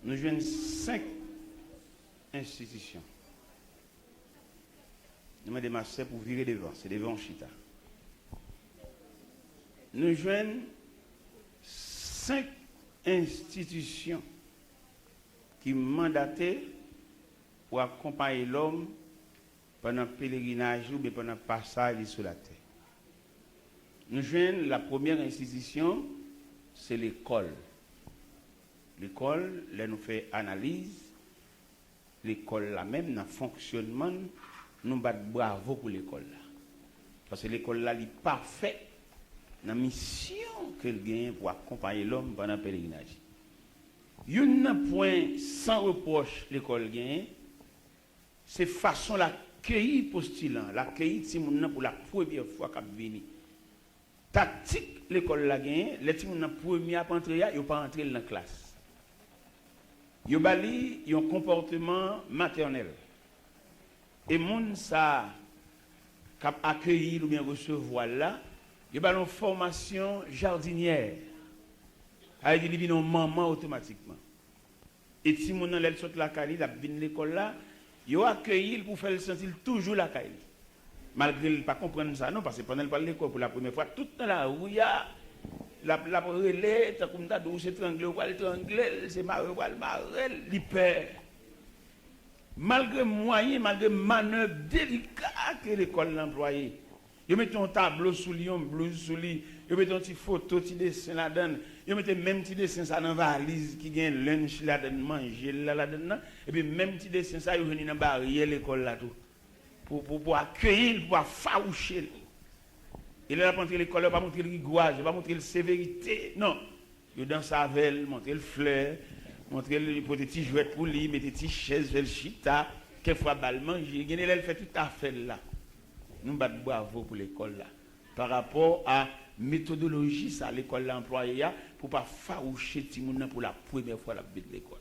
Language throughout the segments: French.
nous jouons 5 institutions. Nous demandons ma soeur pour virer devant, c'est devant Chita. Nous jouons 5 institutions qui mandatent pour accompagner l'homme pendant le pèlerinage ou pendant le passage sur la terre. Nous jouons la première institution, c'est l'école. L'école, là nous fait analyse. L'école là même, dans le fonctionnement, nous battons bravo pour l'école là. Parce que l'école là, elle est parfaite dans la mission qu'elle gagne pour accompagner l'homme pendant le pèlerinage. Il y a un point sans reproche l'école gagne, c'est façon l'accueillir postulant, l'accueillir Timoun pour la première fois qu'il vient. Tactique l'école la gagne, les Timoun première pas entrer, ils pas entrer dans la classe. Ils bali un comportement maternel. Et moun ça cap accueillir ou bien recevoir là, ils bali une formation jardinière. A dit ils une maman automatiquement. Et si mon elle saute la caille, la vinn l'école là, ils accueilli pour faire le sentir toujours la caille. Malgré ne pas comprendre ça non parce que pendant le parle l'école pour la première fois tout dans la rue la relais comme ça douce triangle ou le triangle c'est marre l'hyper. Malgré moyens, malgré manœuvres délicates que l'école l'employé. Ils mettent un tableau sous lui, un blouse sous lui, ils mettent un petit photo, un petit dessin là-dedans, ils mettent même petit dessin ça dans la valise qui gagne lunch là-dedans, manger là-dedans, et puis même petit dessin ça, ils viennent dans la barrière l'école là tout. Pour accueillir, pour faroucher. Il n'a pas montré l'école, il n'a pas montré le rigouage, il n'a pas montré la sévérité. Non. Il dans sa velle, montrer le fleur, montrer le petit jouet pour lui, mettre des petites chaises, le chita, quelquefois balle manger. Il fait tout à fait là. Nous battons bravo pour l'école là. Par rapport à méthodologie, ça, l'école l'a employée pour ne pas faroucher Timouna pour la première fois la bête de l'école.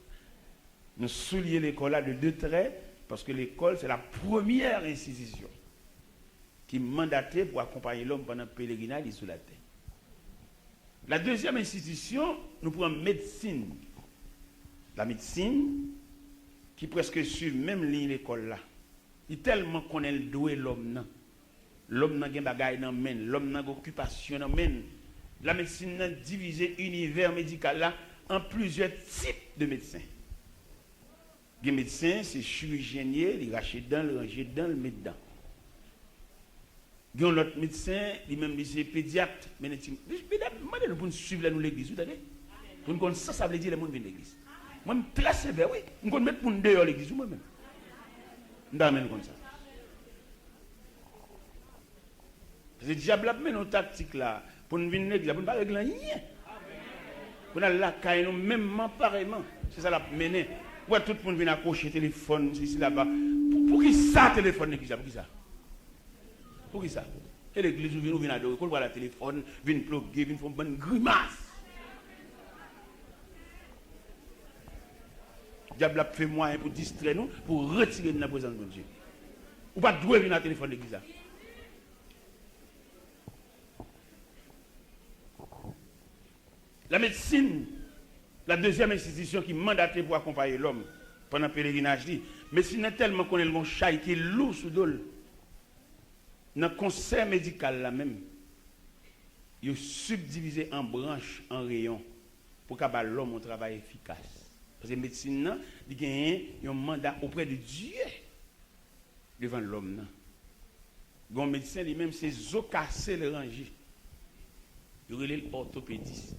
Nous soulignons l'école là de 2 traits. Parce que l'école, c'est la première institution qui est mandatée pour accompagner l'homme pendant le pèlerinage sur la terre. La deuxième institution, nous prenons médecine. La médecine, qui presque suit même ligne l'école là. Il tellement qu'on est doué l'homme. L'homme n'a pas de bagaille dans men, l'homme n'a pas d'occupation dans men. La médecine a divisé l'univers médical là en plusieurs types de médecins. Les médecins, c'est chirurgien, il rachète dedans, il range dedans, il met dedans. Il y a un autre médecin, lui-même, c'est pédiatre. Mais nous pour suivre l'église, vous savez? Pour nous connaître ça veut dire que les gens viennent l'église. Moi, je suis très sévère, oui. Nous connaissons mettre pour nous dehors l'église, moi-même. Nous sommes comme ça. Parce que le diable a mis nos tactiques là, pour nous venir l'église, pour ne pas régler rien. Pour nous la caille, nous même pareillement. C'est ça la mener. Pourquoi tout le monde vient accrocher le téléphone ici là-bas? Pour qui ça, le téléphone l'église? Pour qui ça? Pour qui ça? Et l'église vient adorer, quand on voit le téléphone, vient plugger, vient faire une bonne grimace. Le diable a fait moyen pour distraire nous, pour retirer de la présence de Dieu. Ou pas douer venir à le téléphone l'église. La médecine, la deuxième institution qui est mandatée pour accompagner l'homme pendant le pèlerinage, mais si nous tellement qu'on est le chat qui est lourd sous dol, dans le conseil médical là même, il est subdivisé en branches, en rayons, pour que l'homme ait un travail efficace. Parce que la médecine, il y a un mandat auprès de Dieu devant l'homme. Le médecin lui-même, c'est zo casser le ranger. Il relève l'orthopédiste.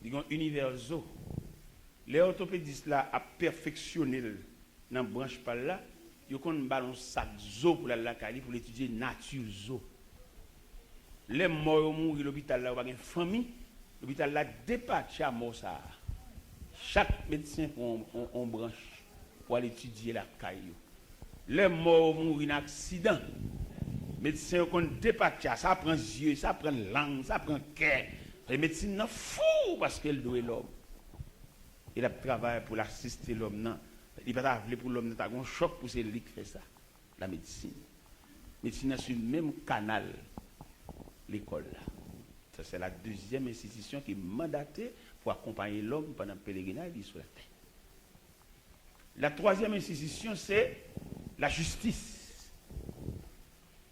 Il y a un univers zo. Les orthopédistes là a perfectionné dans la branche par là. Ils ont un ballon sac zo pour la Cali pour l'étudier nature zo. Les morts mourir l'hôpital là, il y a une famille. L'hôpital là dépatché à mort ça. Chaque médecin prend une branche pour aller étudier la caillou. Les morts mourir en accident. Médecin qu'on dépatché, ça prend yeux, ça prend langue, ça prend cœur. Les médecins sont fous parce qu'elle doit l'homme. Il a travaillé pour l'assister l'homme. Il va pas pour l'homme, il a un choc pour celui qui fait ça. La médecine. La médecine est sur le même canal, l'école. Ça, c'est la deuxième institution qui est mandatée pour accompagner l'homme pendant le pèlerinage sur la terre. La troisième institution, c'est la justice.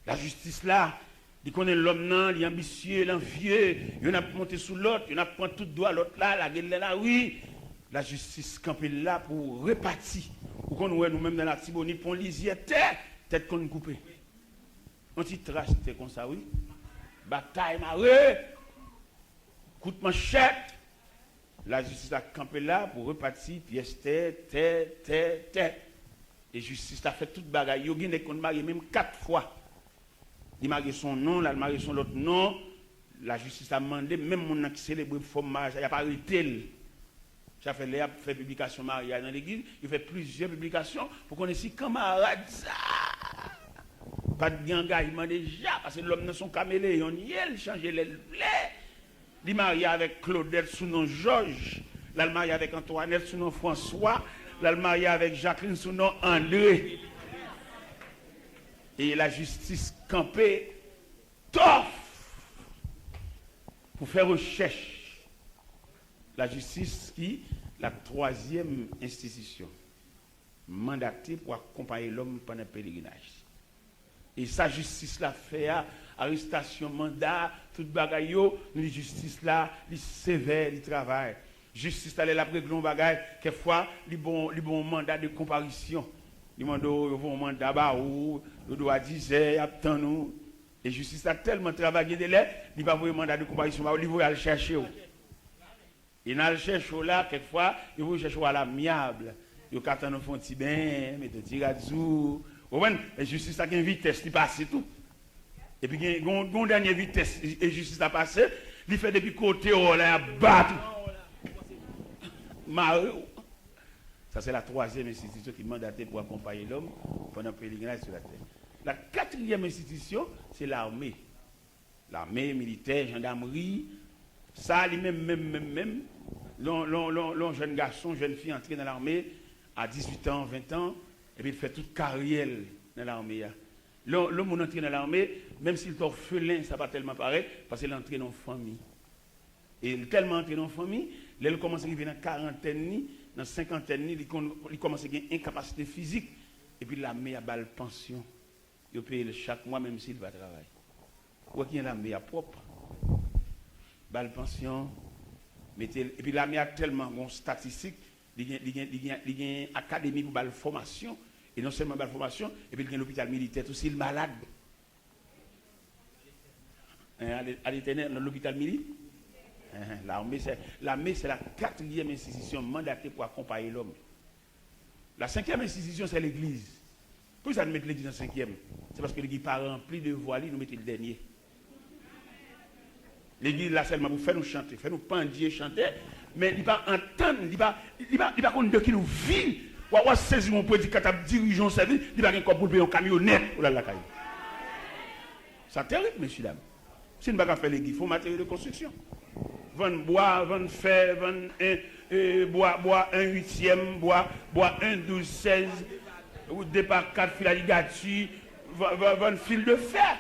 La justice là, il connaît l'homme là, il est ambitieux, l'envieux, il a monté sous l'autre, il a pris tout droit l'autre là, la gueule là, oui. La justice campée là pour répartir. Pour qu'on voit nous-mêmes dans la Tibonite, pour lisier tête qu'on coupe. On t'y trace, c'est comme ça, oui. Bataille marée, coup de manchette. La justice a campé là pour repartir pièce tête. Et justice a fait toute bagaille. Il y a des qu'on marié même 4 fois. Il marié son nom, il marié son autre nom. La justice a demandé, même mon qui célèbre le fromage, il n'y a pas arrêté. Ça fait les fait publication mariage dans l'église, il fait plusieurs publications pour qu'on ait si camarades. Pas d'engagement déjà, parce que l'homme dans son caméléon, il change les blés. Il marié avec Claudette sous nom Georges, il marié avec Antoinette sous nom François, il marié avec Jacqueline sous nom André. Et la justice campée, tof, pour faire recherche. La justice qui, la troisième institution, mandatée pour accompagner l'homme pendant le pèlerinage. Et sa justice la fait, arrestation, mandat, tout bagaille, la justice là, il sévère, il travaille. Justice là, la règle bagaille, quelquefois, il bon mandat de comparution. Il m'a dit, un mandat où il doit dire, attends nous. Et justice a tellement travaillé de l'air, il va avoir un mandat de comparution, il va aller chercher. Il n'a le cherché là, quelquefois, il va chercher à l'amiable. Il va attendre un petit bain, mettre un petit gazou. Et justice a une vitesse, il passe tout. Et puis, il y a une dernière vitesse, et justice a passé, il fait depuis côté, il a battu. Ça, c'est la troisième institution qui est mandatée pour accompagner l'homme pendant le pèlerinage sur la terre. La quatrième institution, c'est l'armée. L'armée militaire, gendarmerie. Ça, même, l'on jeune garçon, jeune fille entré dans l'armée à 18 ans, 20 ans, et puis il fait toute carrière dans l'armée. L'homme entré dans l'armée, même s'il est orphelin, ça va tellement paraître, parce qu'il est entré dans la famille. Et il est tellement entré dans la famille, là, il commence à arriver dans la quarantaine, dans la cinquantaine, il commence à avoir une incapacité physique, et puis l'armée a balle pension. Il paye chaque mois, même s'il va travailler. Ou qu'il y a l'armée à propre. Balle pension, et puis l'armée a tellement de statistiques, il y a une académie pour la formation, et non seulement la formation, et puis il y a l'hôpital militaire, aussi le malade. À l'éternel, dans l'hôpital militaire. L'armée, c'est la quatrième institution mandatée pour accompagner l'homme. La cinquième institution, c'est l'église. Pourquoi ça nous met l'église en cinquième? C'est parce que l'église n'est pas remplie de voix, nous mettons le dernier. L'église là seulement pour faire nous chanter, faire nous pendier, chanter, mais il ne va pas entendre, il ne va pas connaître qui nous vit. Ou avoir saisi mon prédicateur, dirigeant service, il va pas encore pour payer un camionnette ou la caille. C'est terrible, messieurs, dames. Si nous ne pouvons pas faire l'église, il faut matériel de construction. Vendre bois, vendre fer, vendre bois 1/8, bois 1/12/16, ou départ 4 fil à ligature, vendre fil de fer.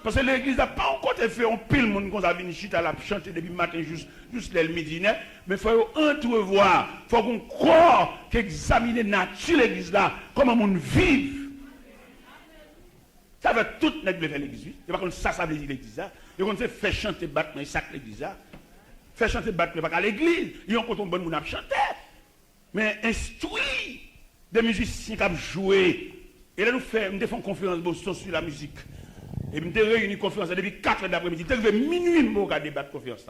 Parce que l'église n'a pas encore fait un pile monde qu'on a venu à la chanter depuis le matin juste le midi, mais il faut entrevoir, il faut qu'on croit qu'examiner la nature de l'église là, comment on vive. Ça va tout notre faire l'église. Il va ça veut dire l'église là. Il va faire chanter battre ça l'église là. Faire chanter battre pas à l'église, ils ont quand on bon monde à chanter. Mais instruire des musiciens qui jouer. Et là nous faisons une conférence sur la musique. Et nous avons réuni une conférence depuis 4 heures d'après-midi. Nous avons minuit pour débattre la conférence.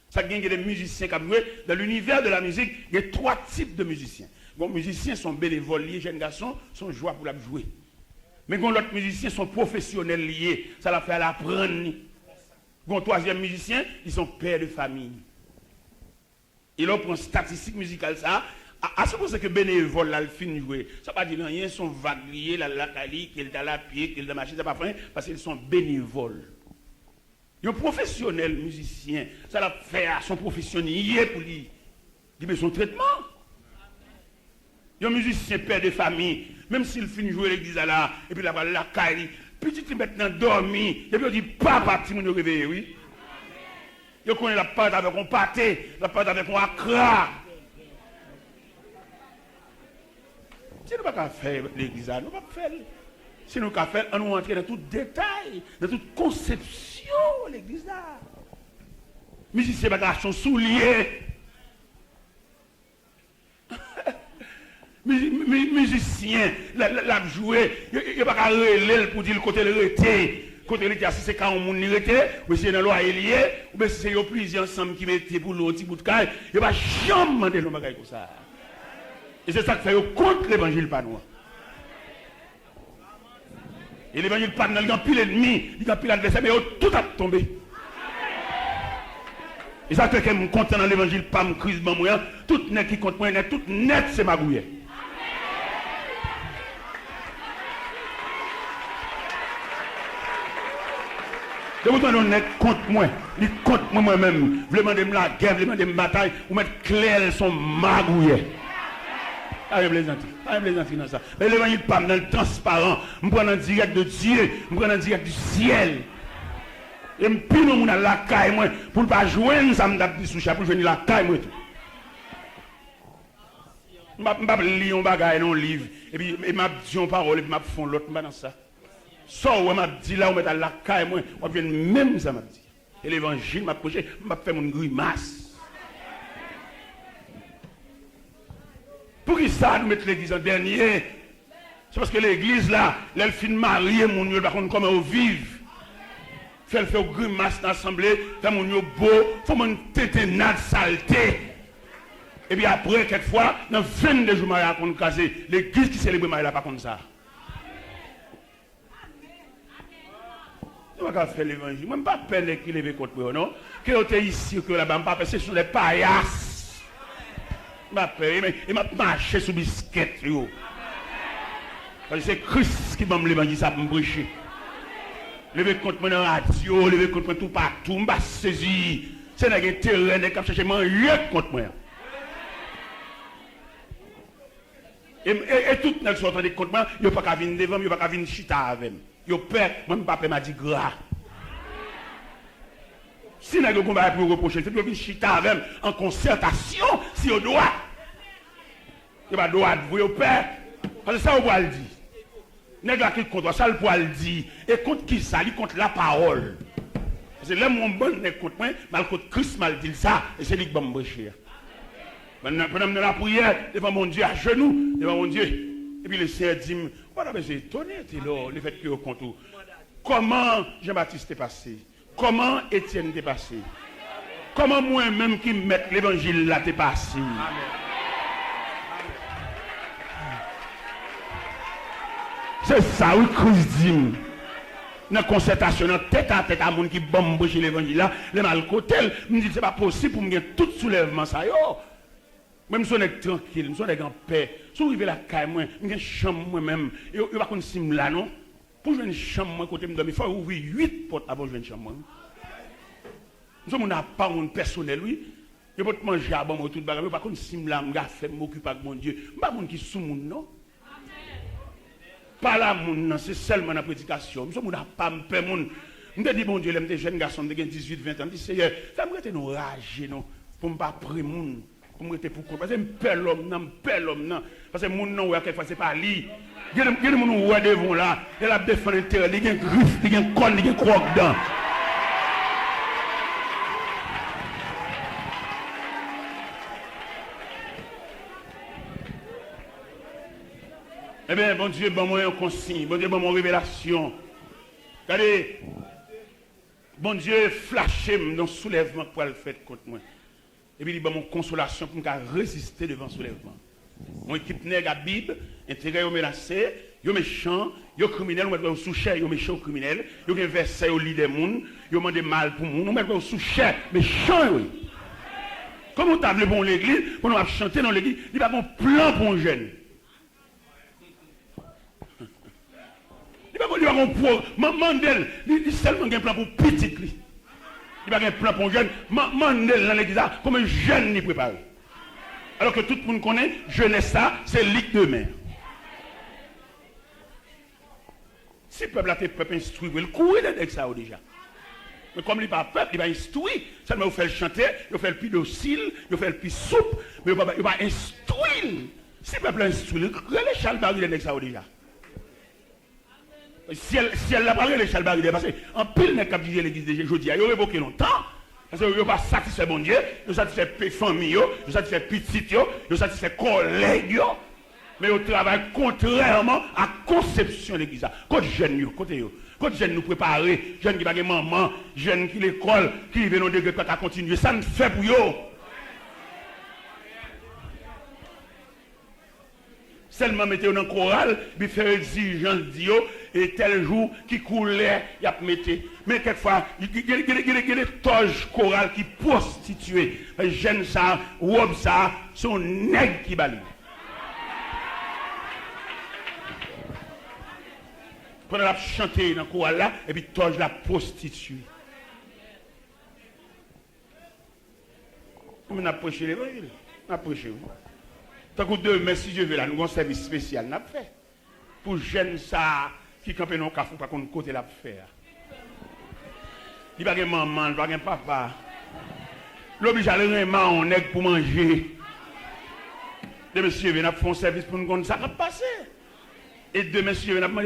Ça gagne des musiciens qui jouent. Dans l'univers de la musique, il y a 3 types de musiciens. Les musiciens sont bénévoles, les jeunes garçons sont joie pour la jouer. Mais les autres musiciens sont professionnels liés. Ça la fait à l'apprendre. Les troisième musiciens, ils sont pères de famille. Et là, on prend statistique musicale ça. À ce moment que bénévole là, le fin jouer, ça ne veut pas dire rien, ils sont vagues, la cali, qu'ils sont à la pied, qu'ils sont à la machine, ça pas fin, parce qu'ils sont bénévoles. Ils sont professionnels musiciens, ça la fait à son professionnel pour lui. Il a son traitement. Ils sont musiciens père de famille, même s'il finit jouer l'église là, et puis là, la cali, petit maintenant dormi, et puis on dit papa, petit monde réveillé, oui. Yo connaît la pâte avec un pâté, la pâte avec un accra. Si nous ne pouvons pas faire l'église, nous ne pouvons pas faire. Si nous pouvons faire, on nous entrer dans tout détail, dans toute conception de l'église. Musicien, bagage souliers. Musicien, la jouer, il n'y a pas qu'à relayer pour dire le côté de l'été. Côté de l'été, si c'est quand on n'y était, ou si c'est dans l'eau lié, ou bien si c'est plusieurs ensemble qui mettent pour l'autre bout de caille, il n'y a pas jamais demander le bagage comme ça. Et c'est ça qui fait contre l'évangile pas nous. Et l'évangile pas nous, il y a pile ennemi, il y a pile adversaire, mais tout a tombé. Et ça fait que je suis content dans l'évangile, pas me crise, tout net qui compte moi, tout net c'est ma gouille. De vous donner net contre moi, il compte moi-même, vraiment de la guerre, vraiment de la bataille, ou mettre clair son magouille. Arrête les gentils dans ça. Mais l'évangile pas dans le transparent, je prends en direct de Dieu, je prends en direct du ciel. Et je pine mon la caille moi pour ne pas jouer ça me tape sous chapeau pour venir la caille moi tout. Je pas lire un bagage dans un livre et puis m'a dit une parole et puis m'a fond l'autre dans ça. Ça ouais m'a dit là on met la caille moi on vient même ça m'a dit. Et l'évangile m'a prêché, m'a fait mon grimace. Pour qui ça nous mettre l'église en dernier? C'est parce que l'église là, elle fin mariée mon Dieu par contre comment on vive. Fait le fait grimace dans l'assemblée, fait mon Dieu beau, faut mon téténade saleté. Et puis après quelquefois dans 22 jours mariage qu'on casé, l'église qui célèbre mariage là pas comme ça. Je ne vais pas faire l'évangile. Je ne vais pas peur qui lève contre moi, non? Que vous êtes ici, que là-bas, je ne vais pas peur, ce sont des paillasses. Je ne vais pas peur, mais je vais marcher sur biscuit. C'est Christ qui m'a l'évangile, ça pour me prêcher. Levez contre moi dans la radio, levez contre moi tout partout, je ne vais pas saisir. C'est un terrain qui cherche à manger contre moi. Et tout le monde qui contre moi, il n'y a pas qu'à venir devant, il n'y a pas qu'à venir chita avec moi. Yo père, moi papa m'a dit gras. Si n'a pas pour reprocher, c'est de chita avec en concertation si au doit. Il pas droit de vous père. Parce que ça on va le dire. Nèg qui contre ça le poil dire et contre qui ça, il contre la parole. Parce que là mon bon nèg contre moi, mal contre Christ mal dit ça et c'est lui qui va me boucher. Pendant la prière devant mon Dieu à genoux, devant mon Dieu. Et puis le Seigneur dit, voilà, mais j'ai étonné, le fait que vous comptez. Comment Jean-Baptiste est passé? Comment Étienne est passé? Comment moi-même qui mets l'évangile là t'es passé? C'est ça, oui, Christ dit. Dans la concertation, dans tête à tête à monde qui bombe chez l'évangile là, les mal côté, me dit c'est pas possible pour me gagner tout soulèvement ça yo. Même si on est tranquille, si on est en paix, si on arrive à la caille, moi, je une chambre moi-même, et je ne vais pas sim là, non? Pour jouer une chambre, moi, côté il faut ouvrir 8 portes avant de jouer une chambre. Nous n'avons pas un personnel, oui. Je ne peux pas manger à bon, tout le bagage, je ne vais pas sim là, je vais m'occuper avec mon Dieu. Je ne suis pas un qui sous mon non? Pas là, c'est seulement la prédication. Je ne suis pas un peu mon. Je me dis, mon Dieu, les jeunes garçons de 18, 20 ans, je dis, Seigneur, ça me nous rager, non? Pour ne pas prier, mon. Pour me pourquoi parce que je perds l'homme non parce que mon nom quelquefois c'est pas lui il y a des gens où devant là il a défendu terre il y a griffe il y a colle il y a croque dedans eh bien bon Dieu bon moi un consigne bon Dieu bon moi révélation regardez bon Dieu flashé dans le soulèvement pour le faire contre moi. Et puis il y a mon consolation pour me résister devant le soulèvement. Mon équipe nègre à Bible, intégré au menacé, yo méchant, yo criminel, on met sous chair, yo méchant criminel, yo gen verset au lit des monde, yo mande mal pour monde, on met sous chair, méchant oui. Comme on table bon l'église, pour nous chanter dans l'église, il y a un plan pour un jeune. Il y a un plan, Mandel, il seulement un plan pour petit lui. Il n'y a pas un plan pour un jeune. Mandel dans l'église, comme un jeune n'y prépare. Alors que tout le monde connaît, jeunesse ça, c'est ligue de mer. Si le peuple a été peuple instruit, il courait avec ça déjà. Mais comme il n'est pas peuple, il va instruire. Seulement, il fait le chanter, il fait le plus docile, il fait le plus souple, mais il va instruire. Si le peuple instruit, les Charles Barry, les ça déjà. Si elle n'a pas les Charles Barry, parce qu'en pile, les cap de l'église de jeudi, il y a révoqué longtemps. Parce que vous pas satisfait bon Dieu, vous satisfait famille, vous satisfait petit, vous satisfait collègue. Mais au travail contrairement à la conception de l'église. Quand jeunes, quand jeunes nous préparer, jeunes qui n'ont pas de maman, jeunes qui l'école, qui viennent au degré quand à continuer, ça ne fait pour eux. Seulement mettez dans le choral, puis faire exigence Dieu, et tel jour qui coulait, il y a mettez. Mais quelquefois, il y a des toges chorales qui prostituent. Les jeunes, ça, robe ça, sont nègres qui balient. Pendant la chanter dans le choral là, et puis toge la prostituée. On a prêché l'évangile. On a prêché. Tant que demain, si je veux, là, nous avons un service spécial, nous fait. Pour jeunes, ça, qui campent dans le café, pas qu'on côté la faire. Il n'y a pas de maman, il n'y a pas de papa. L'oblige à le on est pour manger. Demain, si je veux, nous avons un service pour nous connaître ça va passer. Et demain, si je veux, nous avons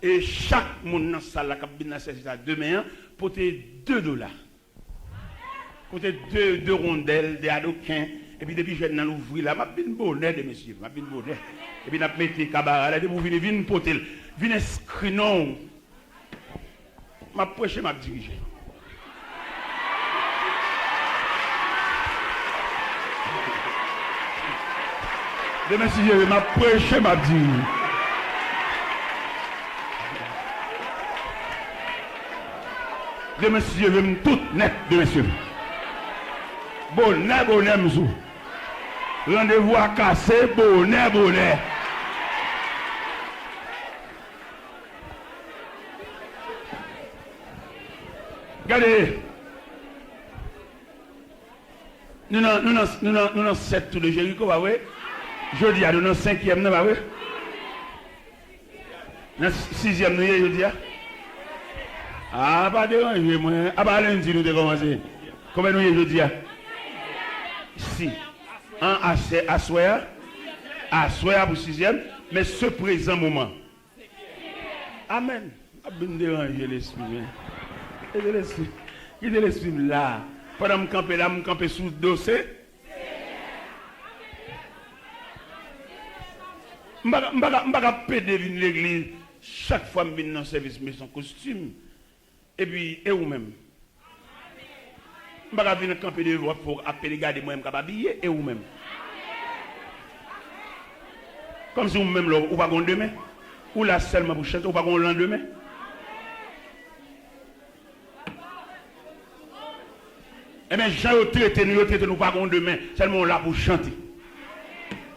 et chaque monde dans la salle, qui a bien demain, pour $2. Pour 2 rondelles, des adoquins. Et puis depuis que je viens l'ouvrir là, je suis bonnet de messieurs, je suis bonnet. Et puis je mis cabaret là, vous venez venir poter, venez inscrire non. Je prêche, je dirige. De messieurs, je prêche, je dirige. De messieurs, je suis tout net de messieurs. Bonnet, m'sou. Rendez-vous à casser, bonnet. Regardez. Nous avons 7 tours de Jéricho, bah oui. Jeudi, nous avons 5e, bah oui. Nous avons 6e, nous jeudi. Ah, pas déranger, moi. Ah, bah lundi, nous avons commencé. Combien nous avons jeudi? Si. Un à soir pour 6e, mais ce présent moment. Amen. Abin déranger l'esprit. Il est l'esprit là. Pendant que je campe sous le dossier. Je ne vais pas péder l'église chaque fois que je viens dans le service, mais son costume. Et puis, et vous-même. Je ne vais pas venir camper de voix pour appeler garder moi-même qui habillé et vous-même. Comme si vous-même, vous n'avez pas de demain. Ou là seulement pour chanter, vous n'avez pas de lendemain. Eh bien, Jean a traité nous pas de demain. Seulement là pour chanter.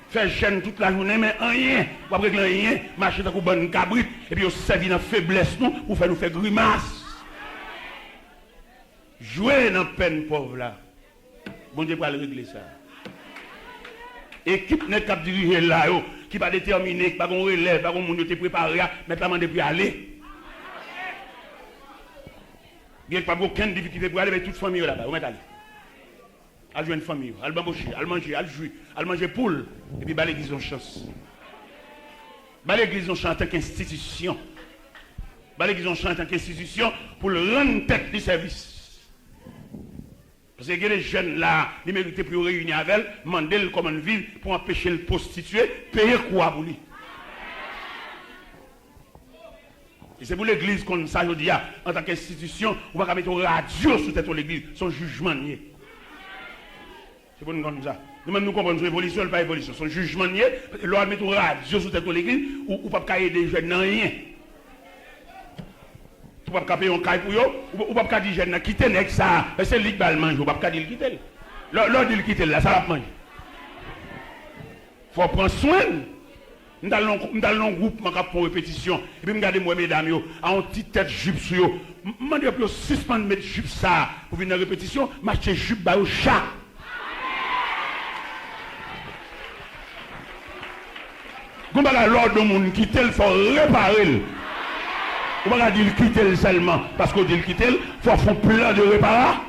Faire chaîne toute la journée, mais rien. Vous ne pouvez rien. Marcher dans une bonne cabrite. Et puis, vous servez dans la faiblesse nous pour faire nous faire grimace. Jouer dans la peine pauvre là. Bon Dieu va le régler ça. Équipe n'est pas dirigée là, qui va déterminer, qui va qu'on relève, qui va qu'on te préparer, mais pas demander pour aller. Il n'y a pas aucune difficulté pour aller, mais toute famille là-bas, vous mettez aller. Elle joue une famille, elle bamboucher, elle manger, elle jouer, elle manger poule, et puis l'église en chance. L'église en chance en tant qu'institution. L'église en chance en tant qu'institution pour le rendre tête du service. Parce que les jeunes là, ils méritent pour réunir avec elle, demander comment vivre pour empêcher le prostituer, payer quoi pour lui. Et c'est pour l'église qu'on ça dit en tant qu'institution, on va pas mettre une radio sur tête de l'église, son jugement nié. C'est pour nous comme ça. Nous-mêmes nous comprenons l'évolution, elle pas évolution, son jugement nié, l'on va mettre une radio sur tête de l'église, ou pas aider les jeunes dans rien. Tu ne peux pas payer un caille pour eux, ou ne peux pas dire jeune quitter nek ça, c'est lui qui va le manger, ou ne peux pas dire quitter. L'autre dit le quitter là, ça va manger. Il faut prendre soin. Nous allons dans un groupe pour répétition, et puis regardez moi mesdames, à une petite tête jupe sur eux. Je demande de suspendre mettre jupe ça pour venir en répétition, marcher jupe au chat. Quand on a l'ordre de monde qui tel faut réparer. On va dire quitter seulement parce qu'on dit quitter, il faut faire plein de réparation.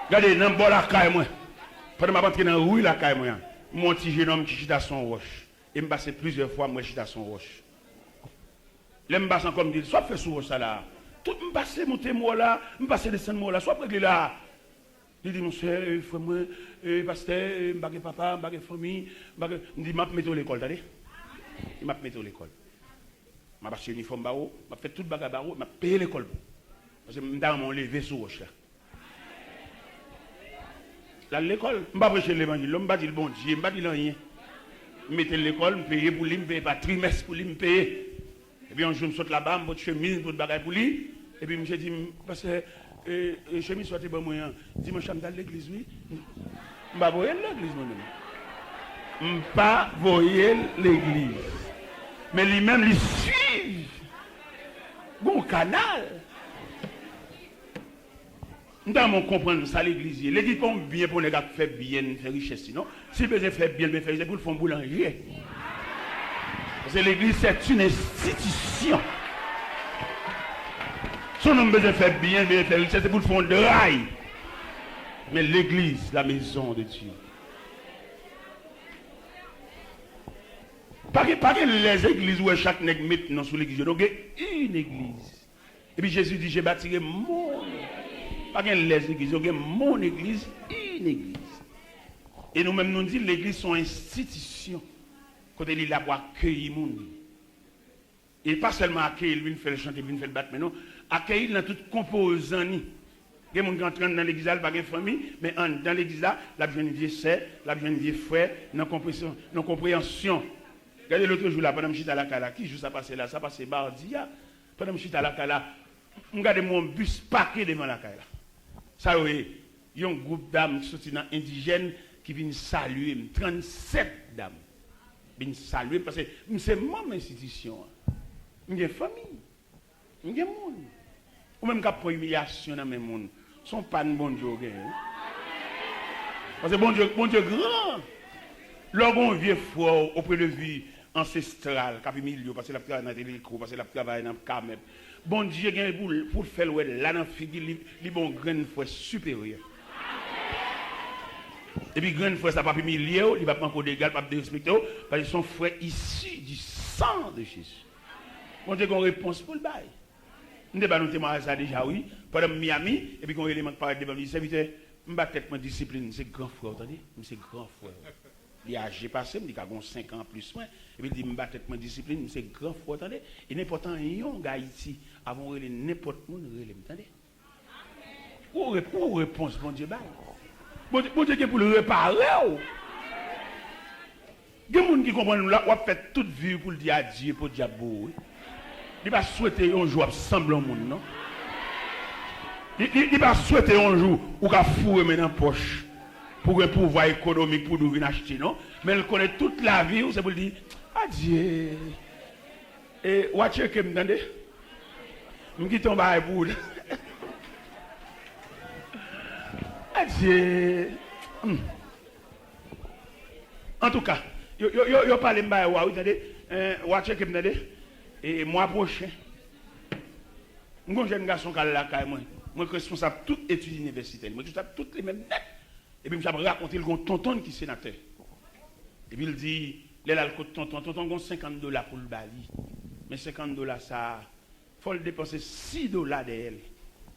Regardez, dans le bord de la caille, moi, pendant que je suis dans la rue, la caille, mon petit jeune homme qui chute à son roche. Et je passe plusieurs fois, moi, je chute à son roche. Là, je passe comme dit, soit fait sous roche là. Tout me passe, monter moi là, me passe descendre moi là, soit près là. Il dit, mon frère, frère, moi, pasteur, je ne papa, je ne famille, je dis, je vais mettre à l'école, attendez. Je vais mettre à l'école. Je vais acheter uniforme barreau, je vais faire tout le bagage barreau, je vais payer l'école. Parce que je vais lever sous roche là. Là, l'école, je ne vais pas prêcher l'évangile, je ne vais pas dire bon Dieu, je ne vais pas dire rien. Je mets l'école, je paye pour lui, je paye par trimestre pour lui, je paye. Et puis un jour, je saute là-bas, je chemise pour le bagage pour lui. Et puis je dis, parce que chemise soit bon moyen. Dis moi, je suis dans l'église, oui. Je ne vais pas voir l'église moi-même. Je ne vais pas voir l'église. Mais lui-même, il suit. Bon canal. Nous devons comprendre ça l'église. L'église n'est pas bien pour les gars qui font bien, faire richesse. Sinon, si vous faites bien, faire richesse, vous le font boulanger. Parce que l'église, c'est une institution. Si on a besoin de faire bien, de faire richesse, c'est pour le fond de rail. Mais l'église, la maison de Dieu. Pas que les églises où chaque nègre met non sous l'église. Donc, une église. Et puis Jésus dit, j'ai bâti mon église. Pas que les églises, il y a mon église, une église. Et nous-mêmes, nous disons, l'église sont institutions. Quand il est là pour accueillir le monde. Et pas seulement accueillir, il fait le chanter, il fait le battre, mais non, accueillir dans toute composante. Il y a des gens qui entrent dans l'église, pas de famille, mais dans l'église, la jeune vie sœur, la jeune vie frère, dans la compréhension. Regardez l'autre jour, là, pendant que je suis à la Kala, qui joue ça passe là, ça passe mardi, pendant que je suis à la Kala, regardez mon bus parqué devant la Kala. Ça, oui, il y a un groupe d'âmes indigènes qui viennent saluer, 37 dames. Viennent saluer parce que c'est mon institution. Il y a une famille. Il y a un monde. Ou même quand il y a humiliation dans le monde, ce ne sont pas de bon Dieu. Parce que bon Dieu grand. Lorsqu'on vient fort auprès de vie ancestrale, qui a milieu, parce que la travaille dans les télécros, parce que la travaille dans le camp. Bon Dieu, pour faire là dans la figure, il y a une grande foi supérieure. Et puis, grande foi, ça n'a pas pu milieu, il ne va pas encore d'égal, pas de respecter, parce qu'ils sont frères issus du sang de Jésus. Bon Dieu, qu'on réponse pour le bail. Nous avons témoigné ça déjà, oui, pendant Miami, et puis qu'on élément qui parle devant le serviteur, je vais peut-être ma discipline, c'est grand frère, attendez, c'est grand frère. Il a âgé passé, il a 5 ans plus moins, et puis il dit, je vais peut-être ma discipline, c'est grand frère, attendez, et n'importe un gars ici, avant de n'importe où, attendez. Pour réponse, bon Dieu, bail. Bon Dieu, pour le réparer. Il y a des gens qui comprennent, on a fait toute vie pour le dire à Dieu, pour le diable. Il ne va pas souhaiter un jour semblant au monde, non? Il ne va pas souhaiter un jour où il va fourrer dans la poche pour un pouvoir économique pour nous venir acheter, non? Mais il connaît toute la vie, c'est pour dire, adieu. Et watch que me entendez? Je vais tomber à bout. Adieu. En tout cas, yo parle m'ba wa, vous entendez? Watch que me entendez? Et mois prochain, un jeune garçon qui a la caille, moi responsable de toute étude universitaire, moi je tape toutes les mêmes nettes. Et puis je vais raconter le tonton qui est sénateur. Et puis il dit, là le tonton a $50 pour le Bali. Mais $50 ça, il faut le dépenser $6 d'elle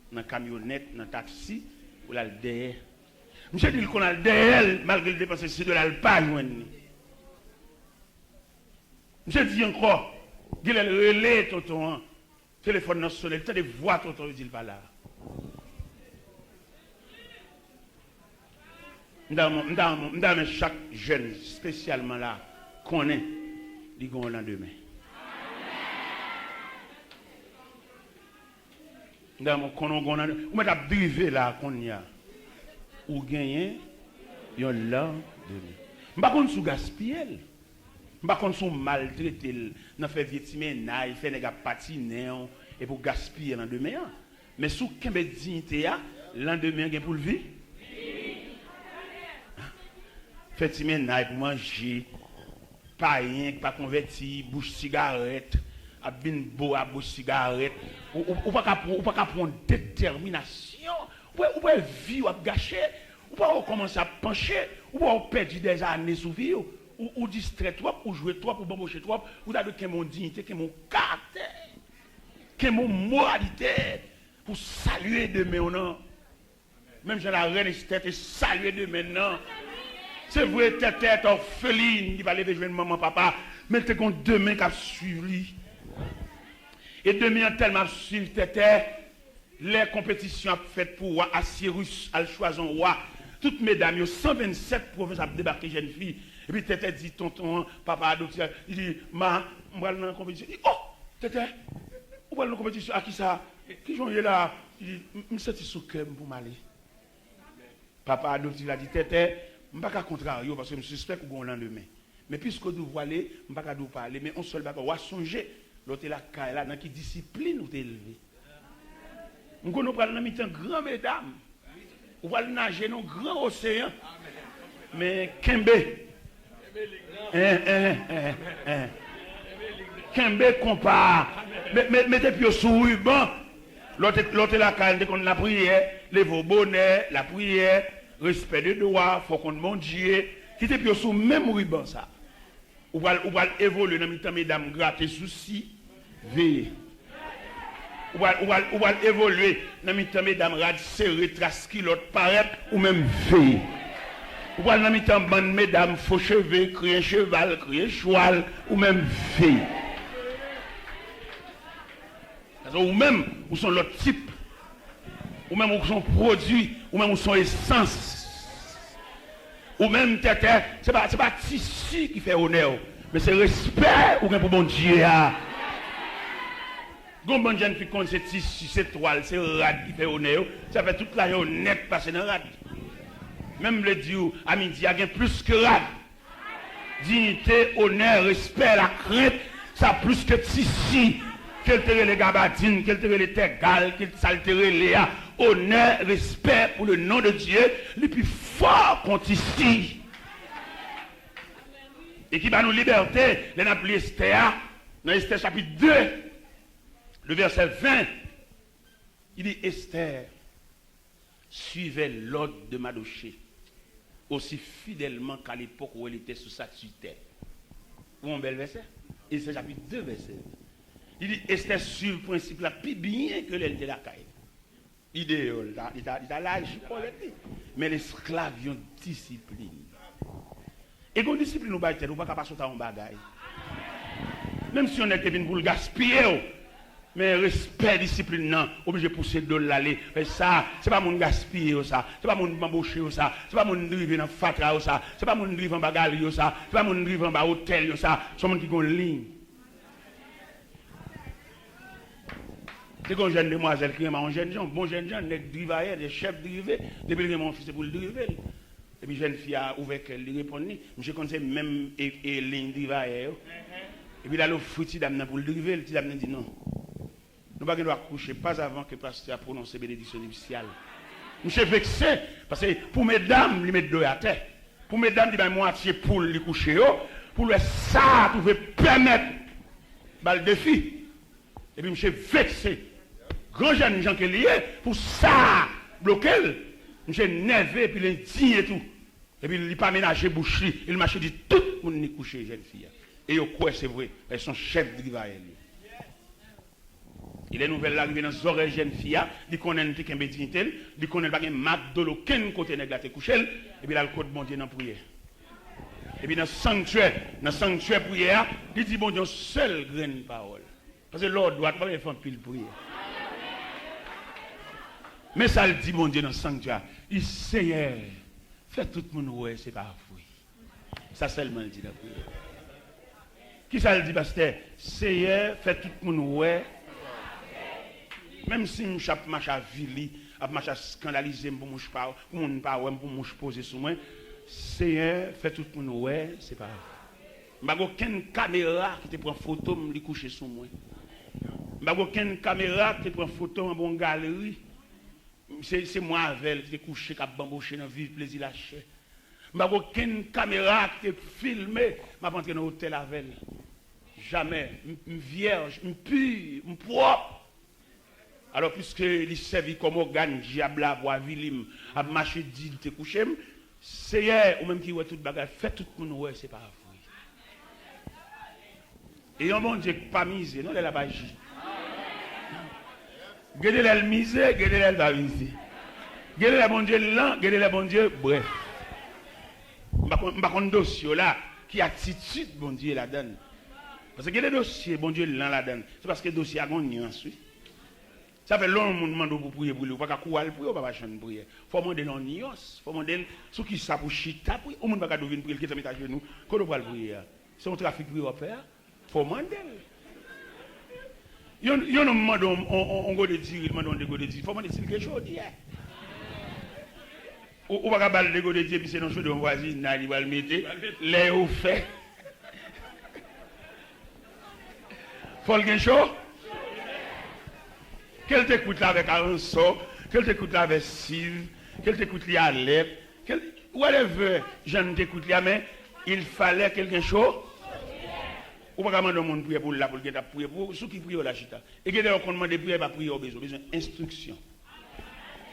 dans la camionnette, dans le taxi, pour la derrière. Je dis qu'on a le derrière, malgré le dépenser $6, il ne pas joindre. Je dis encore, il a le relais, tonton, téléphone national, il a des voix, tonton, il dit pas là. Dans chaque jeune, spécialement là, connaît, il y a un lendemain. Dans mon on m'a drivé là, qu'on y a, ou gagner, il y a un lendemain. Je ne sais pas si gaspiller. Je ne sais pas si maltraiter, on fait victime, il fait des patiner et pour gaspiller lendemain. Mais sous quelle dignité, lendemain, il y a pour le vivre. Fait pour manger, païen, pas converti, bouche cigarette, à bin beau à bouche cigarette, ou pas qu'à prendre détermination, ou pas vivre à gâcher, ou pas commencer à pencher, ou pas perdre des années sous vie, ou distraire trop, ou jouer trop, ou bambocher trop, ou d'avoir que mon dignité, que mon caractère, que mon moralité, pour saluer demain au nom. Même j'ai la reine Esther et saluer demain non. C'est vrai, tête orpheline qui va lever jouer maman, papa, mais t'es qu'on demain qui a suivi. Et demain tellement suivi tête, les compétitions faites pour roi, Assyrus, al choisir roi, toutes mesdames, 127 provinces ont débarqué jeune fille. Et puis tête dit, tonton, papa adopté, il dit, on va dans la compétition. Il dit, oh, tête, on va dans la compétition, à qui ça? Qui j'en ai là? Il dit, je me sens sous cœur pour m'aller. Papa adopté, il a dit, tête, je ne vais pas contrarier parce que je suspecte qu'on va lendemain. Mais puisque vous voulez, je ne vais pas parler, mais on seul va songer, l'autre là, dans qui discipline ou élevé. Nous allons prendre un grand mesdames. On va nager dans un grand océan. Mais Kembe. Kembe compare. Mettez pied sous ruban. L'autre là, quand on a prière, les vos bonnets, la prière, respect de droit, il faut qu'on monte Dieu. Quittez pied sous même ruban ça. On va évoluer dans le temps, mesdames, gratter soucis, veiller. On va évoluer dans le temps, mesdames, rad serrer, trace kilote, paraître, ou même veiller. On va dans le temps, mesdames, faux cheveux, crier cheval, crier cheval, ou même veiller. Ou même, où sont l'autre type, ou même où sont produits, ou même où sont essence. Ou même, c'est pas tissu qui fait honneur, mais c'est respect ou bien pour bon Dieu. Quand bon jeune fille compte c'est tissu, c'est toile, c'est rad qui fait honneur, ça fait toute la journée net passer dans rad. Même le Dieu, à midi, il y a plus que rad. Dignité, honneur, respect, la crainte, ça a plus que tissu. Quel terrain les gabatines, quel terrain les tégales, quel salteré les honneur, respect pour le nom de Dieu, le plus fort qu'on ici. Et qui va nous liberté, les appelés Esther, dans Esther chapitre 2, le verset 20, il dit Esther suivait l'ordre de Mardochée aussi fidèlement qu'à l'époque où elle était sous sa tutelle. Vous un bel verset? Esther chapitre 2, verset. Il dit Esther suit le principe là, plus bien que l'elle était la caille. Idéal, il a l'âge pour l'été. Mais l'esclave, ils ont discipline. Et quand discipline, nous ne pouvons pas passer en bagaille. Même si on était venu pour le gaspiller, mais respect, discipline, non, obligé de pousser de l'aller. Mais ça, c'est pas mon gaspiller, ça. C'est pas mon bamboucher, ça. C'est pas mon driver dans fatra, ça. C'est pas mon driver en bagarre, ça. C'est pas mon driver en hôtel, ça. C'est mon qui a une ligne. C'est comme une jeune demoiselle qui est un jeune gens, bon jeune gens, des drivers, des chefs drivés, depuis que mon fils est pour le driver. Et puis jeune fille a ouvert qu'elle lui répond, je connais même ligne driver. Et puis là, le fruit d'amener pour le driver, le petit d'amener dit non. Nous ne pouvons pas coucher pas avant que le pasteur a prononcé bénédiction nuptiale. Je suis vexé, parce que pour mesdames, ils mettent deux à terre. Pour mesdames, ils mettent moitié pour les coucher, pour le ça, pouvait permettre le défi. Et puis je suis vexé. Grand jeune gens qui est lié, pour ça, bloquer. Je suis nerveux, et puis l'indigne et tout. Et puis il n'est pas ménagé boucherie, il m'a dit tout le monde n'est couché, jeune fille. Et au quoi c'est vrai, elles sont chefs de l'Ivaël. Il est nouvelle arrivée dans les oreilles jeunes filles, il connaît une petite dignité, il connaît pas un mat de l'eau, qu'un côté n'est gâté couché, et puis là le code bon Dieu dans la prière. Et puis dans le sanctuaire prière, il dit bon Dieu, seule graine parole. Parce que l'ordre doit pas faire pile prière. Mais ça le dit bon Dieu dans le sanctuaire, il Seigneur, fait tout le monde ouais, c'est pas fouille. Ça seulement le dit dans la prière. Qui ça le dit, pasteur? Seigneur, fait tout le monde ouais. Même si je chape à vili, à scandaliser pour mouche pas, pour mon pas ouais, pour mouche poser sur moi, Seigneur, fait tout le monde ouais, c'est pas grave. Je aucune caméra qui te prend photo me coucher sur moi. Je aucune caméra qui te prend photo en bonne galerie. C'est moi avec qui te couché qui bambouché dans vivre plaisir lâché. Je n'ai aucune caméra qui est filmée. Je vais entrer dans l'hôtel avec elle. Jamais. Je suis vierge, je suis pur, je suis propre. Alors, puisque il servi comme organe, diable, à Vilim, à marcher, dit, te coucher, c'est hier, ou même qui voit tout le bagage, fait tout le monde, ouais, c'est pas vrai. Et un bon Dieu pas misé, non, il a pas agi. Gardez le misé, gardez le pas misé. Gardez le bon Dieu lent, gardez le bon Dieu, bref. Je pas un dossier là, qui attitude, bon Dieu, la donne. Parce que les dossiers, bon Dieu, lent la donne. C'est parce que le dossier a une nuance, oui. Ça fait longtemps que demande pour prier pour lui. Pas qu'à courir pour lui, pas changer prier. Faut demander non nuance, faut demander ce qui ça pour chita pour au monde pas qu'à deviner prier qui se met à genoux. Quand on va le prier. C'est un trafic pour faire. Faut demander. Yo no demande on go de dire, il demande on de go de dire. Faut demander s'il quelque chose dire. Ou pas qu'à balle de go de dire puis c'est non chose de voisine, il va le mettre les au fait. Faut le chaud. Qu'elle t'écoute là avec Aranso, qu'elle t'écoute là avec Siv, qu'elle t'écoute là avec Alep, whatever, je ne t'écoute là, mais il fallait quelque chose. Ou pas demander au monde prier pour là, pour le prier pour ceux qui prient la chita. Et que d'ailleurs, qu'on demande de prier, pas prier au besoin d'instruction.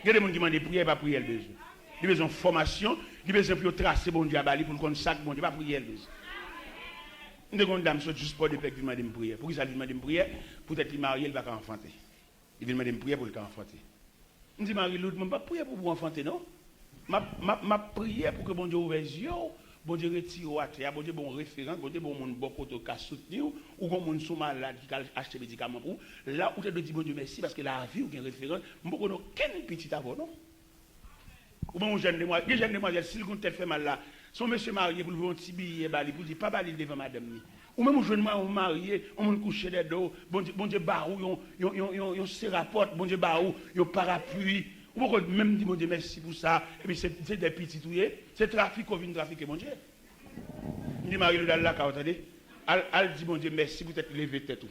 Il y a des gens qui demandent de prier, pas prier le besoin. Il y a besoin de formation, il y a besoin de tracer bon Dieu à Bali pour le sac, bon Dieu, pas prier le besoin. Une dame saute juste pour des pecs qui demandent de prier. Pour qui ça demande de prier? Peut-être qu'il marié, il va enfanter. Il vient me prier pour le enfanter. Je dis, Marie-Lou, je ne vais pas prier pour vous enfanter, non? Je prier pour que bon Dieu ouvre les yeux, bon Dieu retire au terre, bon Dieu bon référence, bon Dieu bon monde bon côté qui a soutenu, ou bon monde sont malade qui a acheté des médicaments pour. Là où tu dis bon Dieu merci parce que la vie ou une référence, je ne connais aucun petit avant, non? Ou bon jeune demoiselle, les jeunes demoiselles, s'ils ont fait mal là, son monsieur marié pour le voir un petit billet, pour dire pas balir devant madame. Ou même jeune marié, on couché des dos, bon Dieu barou, yon se rapporte, bon Dieu barou, yon parapluie. Ou pourquoi même dit bon Dieu merci pour ça, et puis c'est des petits touillés, c'est trafic qu'on vient trafiquer, bon Dieu. Il dit Marie-Lou dans la carte, elle dit bon Dieu merci pour être levé tête.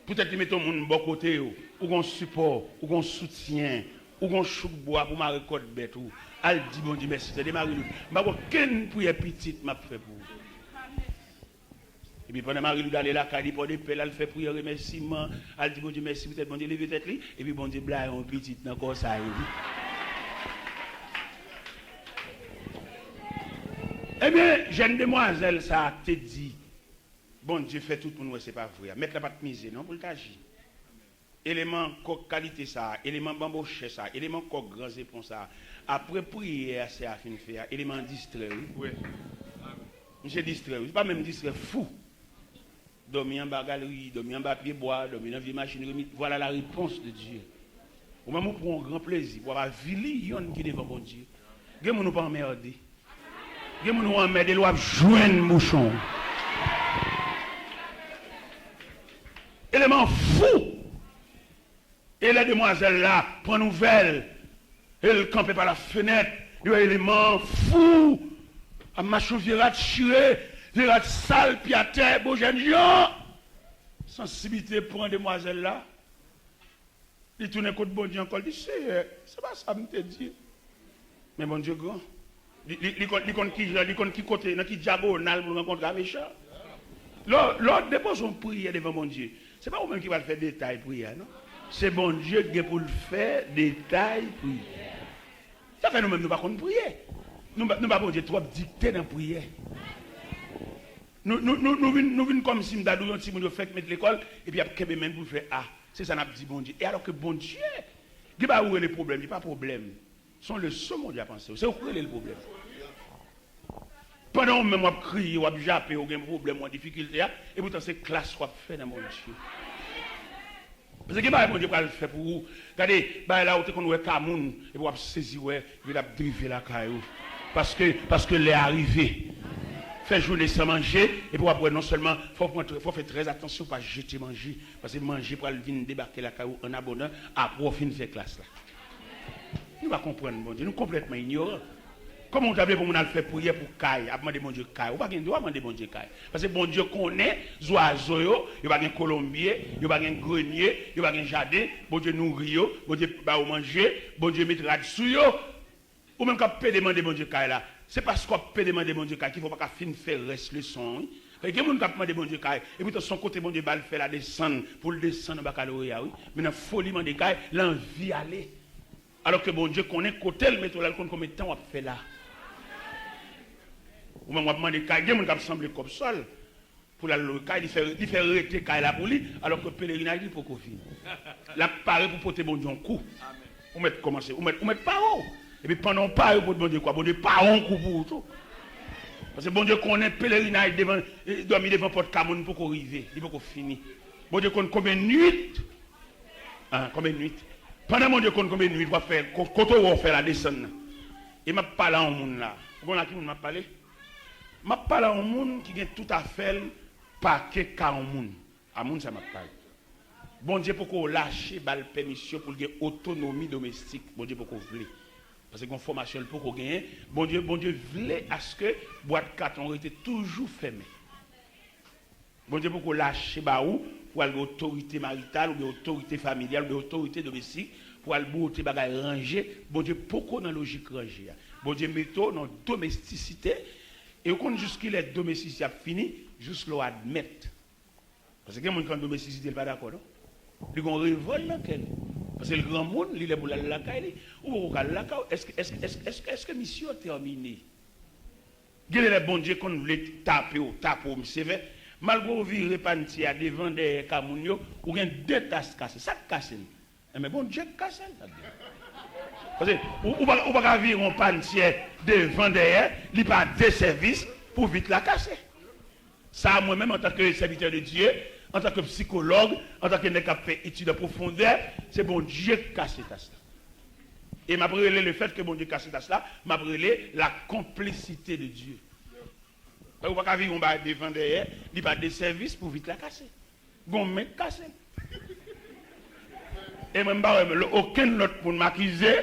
Peut-être mettre mon bon côté, ou qu'on support, ou qu'on soutien, ou qu'on chouque bois pour ma récolte bête. Elle dit bon Dieu merci, c'est des Marie-Lou. Je n'ai aucune prière petite m'a fait pour vous. Et puis pendant Marie-Lou d'aller là, quand il dit elle fait prière remerciement, elle dit bon Dieu merci, peut-être bon Dieu lever tête, et puis bon Dieu blague un petit dans quoi ça. Eh bien, jeune demoiselle, ça te dit, bon Dieu fait tout pour nous, c'est pas vrai. Mettre la patte misée, non, pour le agir. Élément qualité ça, élément bambouché ça, élément grand zépon ça. Après prière, c'est à fin de faire, élément distrait, oui. Monsieur distrait, c'est pas même distrait fou. Dormir en bas galerie, dormir en bas pied bois, dormir dans une machine remise. Voilà la réponse de Dieu. Au même où pour un grand plaisir, pour avoir vili, yon qui devant bon Dieu. Gen moun nous pas emmerder. Gen moun nous emmerder, doivent joindre mouchon. Élément fou. Et les demoiselles là, prend nouvelle. Elle campait par la fenêtre. Il y a un élément fou. À machon virate chiré. Virate sale, puis à terre, beau jeune gens. Sensibilité pour une demoiselle là. Il tourne contre bon Dieu encore. Il dit, c'est pas ça, me te dit. Mais bon Dieu grand. Il compte qui côté, dans qui diagonale pour rencontrer un méchant. L'autre dépose son prière devant mon Dieu. C'est pas vous-même qui va le faire détail prière, non? C'est bon Dieu qui est pour le faire détail prière. Ça fait nous-mêmes, nous ne pouvons pas prier. Nous ne pouvons pas trop dicter dans la prière. Nous venons comme si nous avons dit que fait mettre l'école et puis après même pour faire ah. C'est ça qu'on a dit bon Dieu. Et alors que bon Dieu, il n'y a pas où les problèmes, il n'y a pas de problème. C'est le seul monde à penser. C'est où est le problème. Pendant que même on crie, on jappe, on a un problème, on a une difficulté, et pourtant c'est classe qu'on fait dans mon Dieu. Parce que bon Dieu va le faire pour vous. Regardez, là où on est Cameroun, et vous saisir, il va driver la caillou. Parce que l'est arrivé. Faire journée sans manger, et pour après non seulement, il faut faire très attention, pas jeter manger, parce que manger pour venir débarquer la caillou en abondant, après on finit faire classe là. Nous ne pouvons pas comprendre, bon Dieu, nous sommes complètement ignorants. Comment on t'a pour nous faire prier pour caille, à demander bon Dieu caille, ou pas qu'il doit demander bon Dieu caille. Parce que bon Dieu connaît, les oiseaux, il n'y a pas un colombier, il n'y a pas un grenier, il n'y a pas un jardin, bon Dieu nourrit, bon Dieu va manger, bon Dieu mettra dessus. Ou même quand peut demander bon Dieu là, c'est parce qu'on peut demander bon Dieu qu'il faut pas qu'à faire reste le son. Il y a des gens qui demandent bon Dieu et puis de son côté bon Dieu va le faire la descendre pour le descendre dans baccalauréat oui. Mais dans folie demander l'envie aller. Alors que bon Dieu connaît côté le métro là combien de temps on fait là. Ou même on demander il y a des gens qui semblent comme sol pour la il fait arrêter là pour lui alors que pèlerinage il pour qu'on finisse. Là pareil pour porter bon Dieu un coup. Ou mettre commencer ou mettre pas haut. Et puis pendant pas pour bon Dieu quoi, bon Dieu pas un coup pour tout. Parce que bon Dieu connaît pèlerinage devant dormir devant porte Cameroun pour qu'on arrive, il faut qu'on finisse. Bon Dieu connaît combien de nuits? Combien de nuits? Pendant mon Dieu connaît combien de nuits va faire quand on va faire la descente. Et m'a parlé à un monde là. Vous connaissez qui m'a parlé? M'a parlé à un monde qui a tout à fait paquet qu'à un monde. À monde ça m'a parlé. Bon Dieu pour qu'on lâche la permission pour qu'il y ait autonomie domestique. Bon Dieu pour qu'on voulait. Parce qu'on formation pour qu'on gagne. Bon Dieu voulait à ce que boîte carton était toujours fermée. Bon Dieu pour qu'on lâche baou pour aller autorité maritale ou autorité familiale ou autorité domestique pour aller bouter bagaille ranger. Bon Dieu pour qu'on dans logique rangée. Bon Dieu mettons dans domesticité et qu'on jusqu'il est domesticité fini, juste le admettre. Parce que quelqu'un qui domesticité n'est pas d'accord non? Il y a un révolte dans quel? Parce que le grand monde, il est pour la caille, ou pour la caille, est-ce que la mission est terminée? Quel est le bon Dieu qu'on voulait taper, c'est vrai? Malgré que vous repentir à devant des Camounio, ou bien deux tasses cassées, ça casse. Mais bon Dieu casse. Parce que vous ne pouvez pas vivre un pantier devant derrière, il n'y a pas de service pour vite la casser. Ça, moi-même, en tant que serviteur de Dieu, en tant que psychologue, en tant que qui a fait étude de profondeur, c'est bon Dieu qui casse ça. Et m'a brûlé le fait que bon Dieu casse ça, m'a brûlé la complicité de Dieu. Vous ne pouvez pas vivre devant derrière, il n'y a pas de service pour vite la casser. Bon, mais casser. Et même aucun autre pour m'accuser.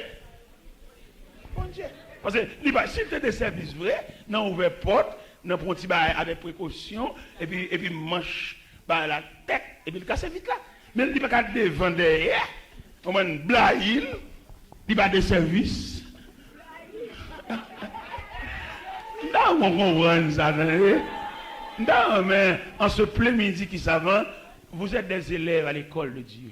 Bon Dieu. Parce que si tu as des services vrais, dans ouvert porte, dans un petit bail avec précaution, et puis manche par la tête, et puis le casser vite là. Mais il n'y a pas de devant derrière, on va blaïl, il n'y a pas de service. Non, on comprend ça. Non, mais en ce plein midi qui s'avance, vous êtes des élèves à l'école de Dieu.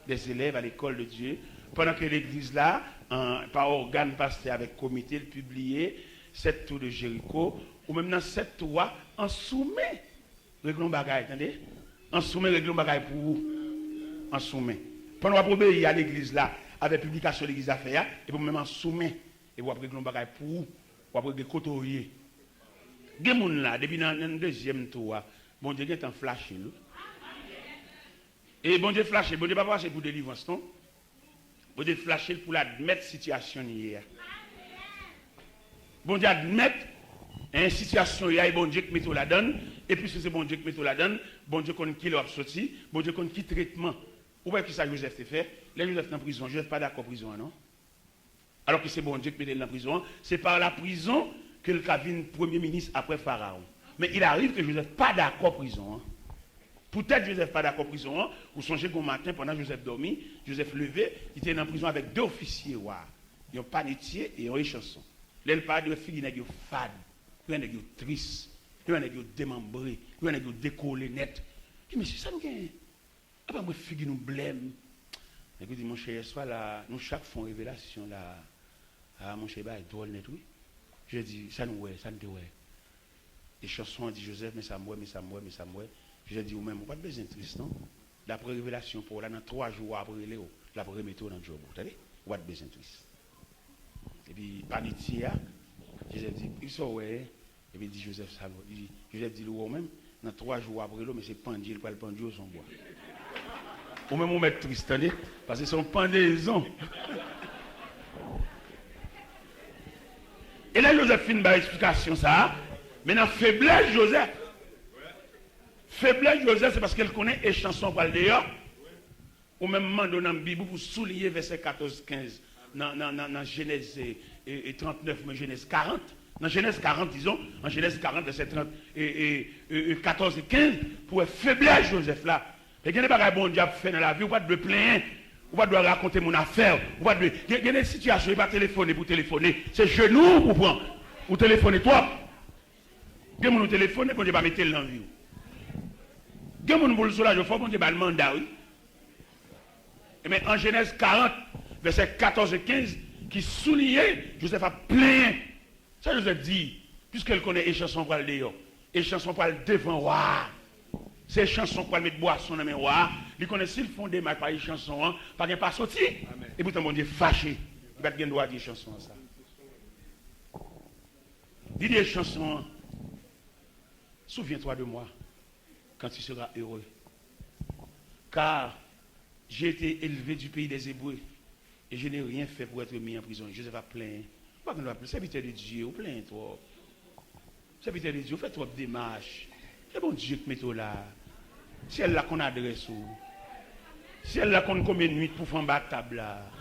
Des élèves à l'école de Dieu. Pendant que l'église là, par organe pasteur avec comité, le publié, 7 tours de Jéricho, ou même dans 7 tours, en soumet, réglons bagaille, attendez? En soumet, réglons bagaille pour vous. En soumet. Pendant que vous obéir à l'église là, avec publication de l'église à faire, et vous même en soumet, et vous réglons bagaille pour vous, vous régler couturier. Des gens là, depuis dans le deuxième tour, bon Dieu est en flash. Et bon Dieu flash, bon Dieu pas passer pour délivrance, non? Bon Dieu flash pour admettre la situation hier. Bon Dieu admettre une situation hier, bon Dieu qui met la donne, et puis si c'est bon Dieu qui met la donne, bon Dieu connaît qui l'a sorti, bon Dieu connaît qui traitement. Ou bien qui ça Joseph te fait? Là Joseph dans prison, Joseph pas d'accord prison, non? Alors que c'est bon Dieu qui met dans prison, c'est par la prison que le Kavin premier ministre après Pharaon. Mais il arrive que Joseph pas d'accord prison. Peut-être Joseph pas d'accord prison, ou songez qu'au matin, pendant que Joseph dormit, Joseph levé, il était en prison avec 2 officiers. Un panetier et un échanson. Là, il parle de filles qui sont fades, qui sont tristes, qui sont démembrées, qui sont décollées net. Je dis, mais c'est ça nous gagnons. Après, moi, filles nous blême. Écoutez, mon cher, soit là, nous chaque fois révélation là, mon cher, bah, drôle net, oui. Je dis, ça nous ouais, ça nous ouais. Les chansons dit Joseph, mais ça me ouais. Je dis, ou même, pas de besoin de triste, non? D'après révélation, pour là, dans 3 jours après, la vraie méthode dans le jour, vous savez? Ou pas de besoin de triste. Et puis, Panitia, Joseph dit, il sont ouais. Et puis, il dit, Joseph, ça Joseph dit, ou même, dans 3 jours après, mais c'est pendu, il peut le pendu au son bois. Ou même, on met triste, attendez? Parce que c'est son pendaison. Et là, Joseph fait une bonne explication, ça. Mais dans faiblesse, Joseph. Faiblesse, Joseph, c'est parce qu'elle connaît les chansons par le dehors. Ou même dans la Bible pour souligner verset 14-15. Dans Genèse 39, mais Genèse 40. Dans Genèse 40, disons, en Genèse 40, verset 30 et 14 et 15, pour faiblesse, Joseph là. Et qu'il n'y a pas de bon Dieu fait dans la vie, ou pas de plaindre. Ou pas doit raconter mon affaire. Ou pas doit. Il y a des situations, il va téléphoner pour téléphoner. C'est genou pour prendre. Ou téléphoner toi. Il y a mon téléphone pour ne pas mettre l'envie. Il y a mon pour le soulage, il faut qu'on déballe le mandat. Mais en Genèse 40, verset 14 et 15, qui soulignait, Joseph a plein. Ça, Joseph dit, puisqu'elle connaît les chansons pour le dehors, les chansons pour le devant, roi. Ces chansons pour mettre boisson dans mes rois, ils connaissent s'ils font des mal par les chansons, pas de pas sorti. Et pourtant, mon Dieu, fâché. Il va te droit à dire chansons ça. Dis des chansons. Souviens-toi de moi quand tu seras heureux. Car j'ai été élevé du pays des Hébreux et je n'ai rien fait pour être mis en prison. Joseph a plaint. Pas qu'on doit plaindre. Serviteur de Dieu, plains-toi. Serviteur de Dieu, fais trop de démarches. C'est bon Dieu qui met toi là. Si elle l'a qu'on adresse ou. Si elle l'a qu'on combien de nuits pour faire un table là.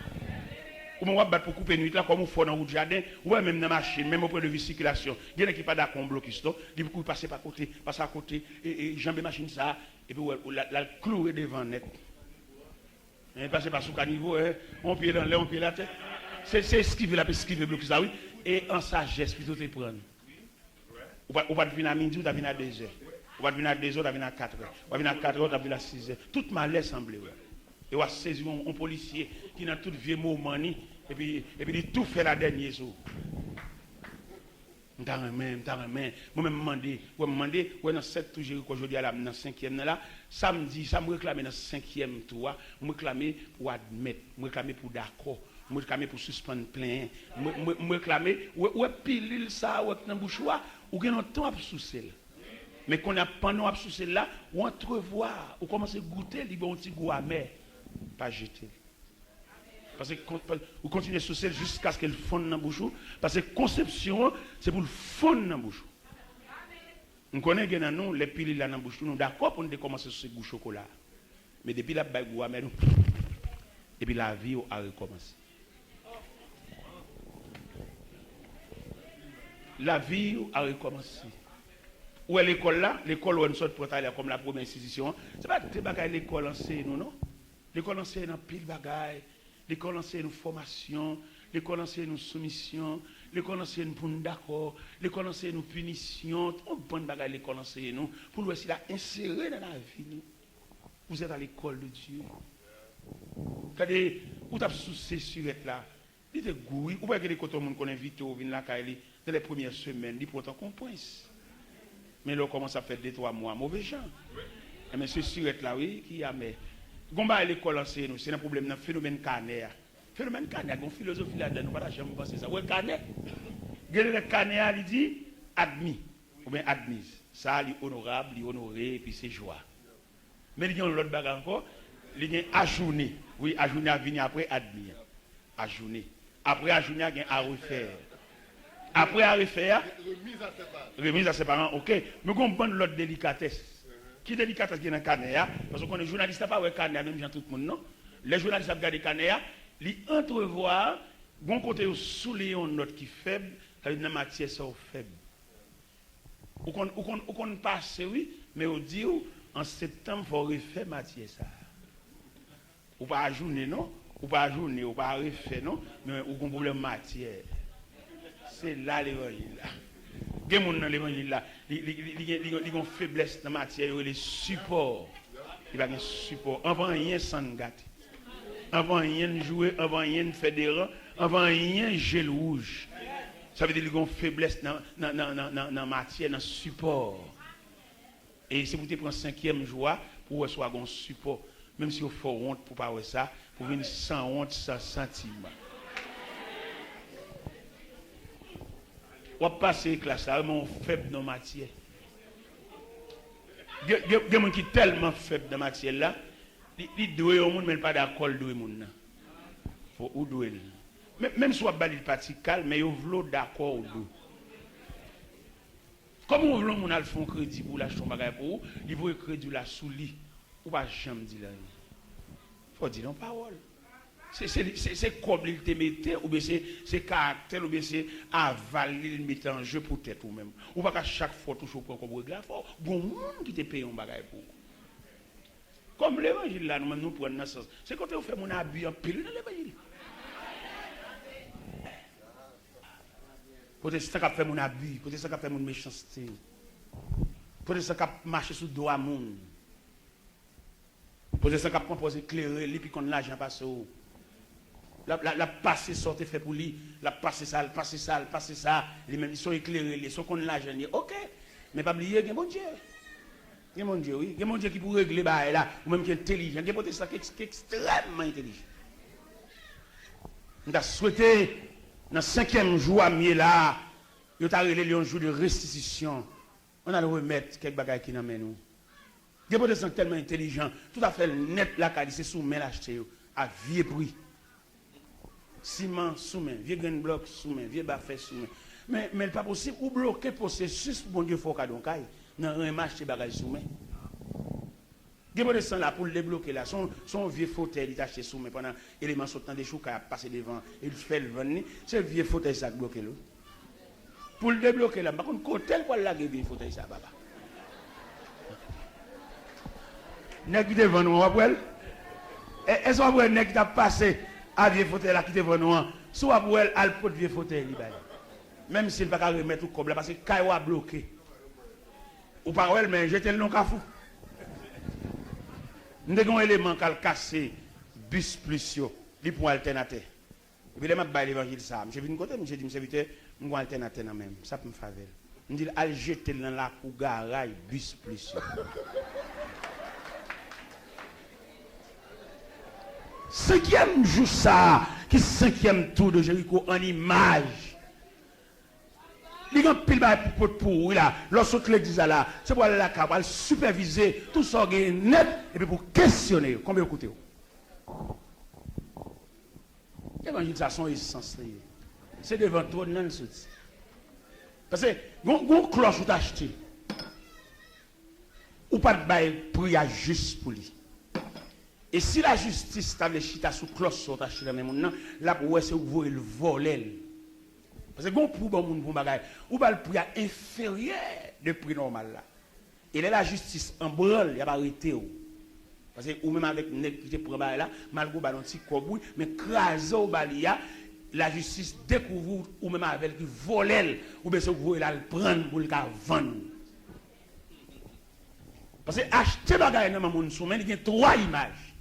Ou on va battre pour couper nuit là comme on fait dans le jardin ou même dans la machine, même au point de vue circulation. Il y en a qui pas d'accord on bloque ça, il faut passer par côté, passer à côté et jambe machine ça et puis la clouer devant net. Et passer par sous caniveau, on pied dans l'air, on pied la tête. C'est esquiver la esquiver bloquer ça oui et en sagesse plutôt te prendre. Ou pas venir à midi ou tu venir à 2 heures. Ou pas venir à 2 heures, tu venir à 4 heures. Ou pas venir à 4 heures, tu venir à 6 heures. Tout malais semblé. Et on va saisir un policier qui dans tout vieux moment et puis il tout fait la dernière jour. M'ta remen. Moi-même demandé, ouais dans 7 toujours qu'aujourd'hui là dans 5e là, samedi, ça me réclamer dans 5e tour, me réclamer pour admettre, me réclamer pour d'accord. Moi réclamer pour suspendre plein moi réclamer ouais pilule ça ouais dans bouchoir ou gagne temps à soucier mais qu'on a pendant à soucier là ou entrevoir ou commencer goûter li bon petit goût amer pas jeter parce que ou continuer soucier jusqu'à ce qu'elle fonde dans bouchou parce que conception c'est pour le fondre dans bouchou on connaît que nous les pilules là dans bouchou nous d'accord pour nous commencer sur goût chocolat mais depuis la bague goût amer et puis la vie a recommencé. La vie a recommencé. Où est l'école là? L'école où on sort pour aller comme la première institution. Ce n'est pas des bagages l'école enseigne nous, non? L'école enseigne dans pile bagages. L'école enseigne nous formation. L'école enseigne nous soumission. L'école enseigne pour nous d'accord. L'école enseigne nous punition. Tout bon bagages l'école enseigne nous. Pour nous essayer d'insérer dans la vie. Nous. Vous êtes à l'école de Dieu. Regardez, où tu as soucié sur être là. Dites goût. Ou pas que les côtés qu'on invite au vin là dans les premières semaines, il pourtant qu'on pense. Mais là, on commence à faire 2-3 mois, mauvais gens. Mais c'est sûr être là, oui, qui a mais. Gomba à l'école enseigne nous, c'est un problème dans le phénomène carnéa. Phénomène carnéa, une philosophie là-dedans, nous ne pouvons jamais penser ça. Ouais, carnéa. Le carnéa, il dit admis, ou bien admise. Ça, il est honorable, il est honoré, et puis c'est joie. Mais il y a l'autre bagarre encore, il y a ajourné. Oui, ajourné à venir après admis. Ajourné. Après ajourné, il y a à refaire. Après à refaire, remise à ses parents, ok. Mais on prend l'autre délicatesse. Qui délicatesse qui est dans le canéa? Parce qu'on est journaliste, pas ouais canéa, même gens tout le monde, non? Les journalistes regardent le canéa, ils entrevoient, bon côté sous les notes qui faible, ça veut dire la matière sont faible. Ou qu'on passe, oui, mais on dit en septembre, il faut refaire matière ça. Ou pas à journée, non? Ou pas à journée, ou pas à refaire, non? Mais ou qu'on problème matière. C'est là l'évangile là. Il y a des gens dans l'évangile là, ils ont une faiblesse dans la matière, les supports. Il y a un support. Avant rien sans gâter. Avant rien jouer, avant rien faire des rangs, avant rien gel rouge. Ça veut dire qu'ils ont une faiblesse dans la matière, dans le support. Et si vous prenez 5e joie, pour recevoir un support, même si vous faites honte pour ne pas voir ça, pour venir sans honte, sans sentiment. On passe les classes, on faible dans la matière. Il y a des gens qui sont tellement faibles dans la matière là, ils doivent au monde, mais pas d'accord avec le monde. Faut ou doit. Même si on va le parti calme, mais ils veulent d'accord ou deux. Comme on veut mon font crédit pour l'acheter un bagage pour vous, il veut crédit là sous lit. Ou pas jamais dire là. Faut dire en parole. C'est comme il te mette, ou bien c'est caractère, ou bien c'est avaler, il mettre en jeu pour tête ou même. Ou pas qu'à chaque fois, toujours prendre comme regard, il faut bon monde qui te paye un bagage pour. Comme l'évangile là, nous prenons dans ce sens. C'est quand on fait mon habit en pile dans l'évangile. Peut-être ça qui fait mon habit, peut-être ça qui fait mon méchanceté. Peut-être ça qui marche sur le dos à mon. Peut-être ça qui propose éclairer, et puis quand l'argent passe au. La passe sorte fait pour lui, la passe ça, les mêmes ils sont éclairés, ils sont qu'on l'argent. OK, mais pas oublier que bon Dieu. Il y a mon Dieu, oui. Il y a mon Dieu qui peut régler là, ou même qui est intelligent. Il y a peut-être ça qui est extrêmement intelligent. On a souhaité, dans le 5e jour à là, il a réglé un jour de restitution. On a le remettre quelques bagages qui nous amènent. Il y a peut-être tellement intelligent, tout à fait net là, c'est soumis l'acheter à vieux prix. Ciment soumis, vieux grain bloc soumis, vieux baffet soumis. Mais il n'est pas possible, ou bloquer le processus pour bon Dieu faut qu'à donc dans un marché bagage soumis. Il y a des là pour le débloquer là, son vieux fauteuil il acheté soumis pendant élément sautant des choux qui a passé devant, il fait le venir, c'est le vieux fauteuil ça bloqué là. Pour le débloquer là, par contre côté pour la vieux fauteuil ça papa. Nèg qui devant nous après est-ce après nèg qui a passé à vieux fauteuil là qui devant nous soit après al pot vieux fauteuil li ba. Même s'il pas remettre tout comme là parce que caillou a bloqué. Ou pas ouais mais j'étais le non kafou. Nous avons un élément qui a cassé bus plus yo, li pour alternateur. Et puis les m'a bail l'évangile ça, j'ai vu une côté, j'ai dit monsieur serviteur, moi alternateur nan même, ça peut me faire. Me dit al jeter dans la cour garage bus plus yo. 5e jour ça, qui 5e tour de Jéricho en image. Il y a un pile pour là, lorsque l'église là, c'est pour aller là, pour superviser tout ça net et puis pour questionner combien vous coûtez. L'évangile, ça son essence. C'est devant toi, non, le soutien. Parce que, vous cloche ou acheté, ou pas de bail prix à juste pour lui. Et si la justice t'a chita sous cloche ou acheté dans le monde, là, pour c'est vous le voler. Parce que bon pour bon monde pour bagaille, ou pas le prix inférieur de prix normal là. Et là la justice en branle, il y a pas arrêté ou. Parce que ou même avec nèg qui te prend bail là, malgré ba petit cobouille, mais craser au balia, la justice découvre ou même avec qui voler ou bien se vous là le prendre pour le vendre. Parce que acheter bagaille dans monde soumen, il y a 3 images.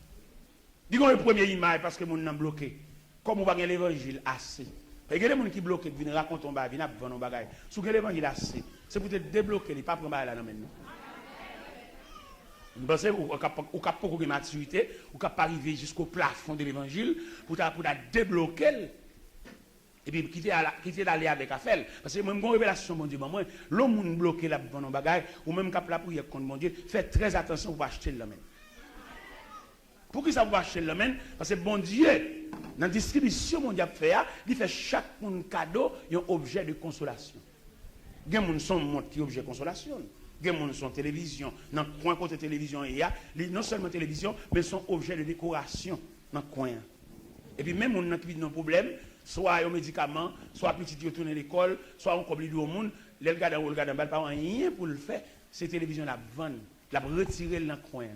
Disons la première image parce que monde n'a bloqué. Comme on va gagner l'évangile assez. Il y a des gens qui bloquent, qui viennent raconter un bagage, qui viennent vendre un bagage. Si vous avez l'évangile assez, c'est pour te débloquer, pas prendre là maintenant. Vous pensez ou cap pour de maturité, ou cap arriver jusqu'au plafond de l'évangile pour débloquer et puis quitter d'aller avec affaire. Parce que même une révélation mon Dieu, moi l'homme bloqué là pour vendre un bagage ou même cap là pour y contre mon Dieu, faites très attention pour acheter le même. Pour qui ça va acheter le même? Parce que bon Dieu, dans la distribution mondiale il fait chaque cadeau un objet de consolation. Il y a des gens qui ont objet de consolation. Il y a des gens qui ont télévision. Dans le coin côté télévision, il y a non seulement télévision, mais son objet de décoration dans le coin. Et puis même les gens qui ont un problème, soit un médicament, soit petit qui retourne à l'école, soit on comble au monde, les gars dans le gars pas rien pour le faire, c'est télévision la vendre, la retirer dans le coin.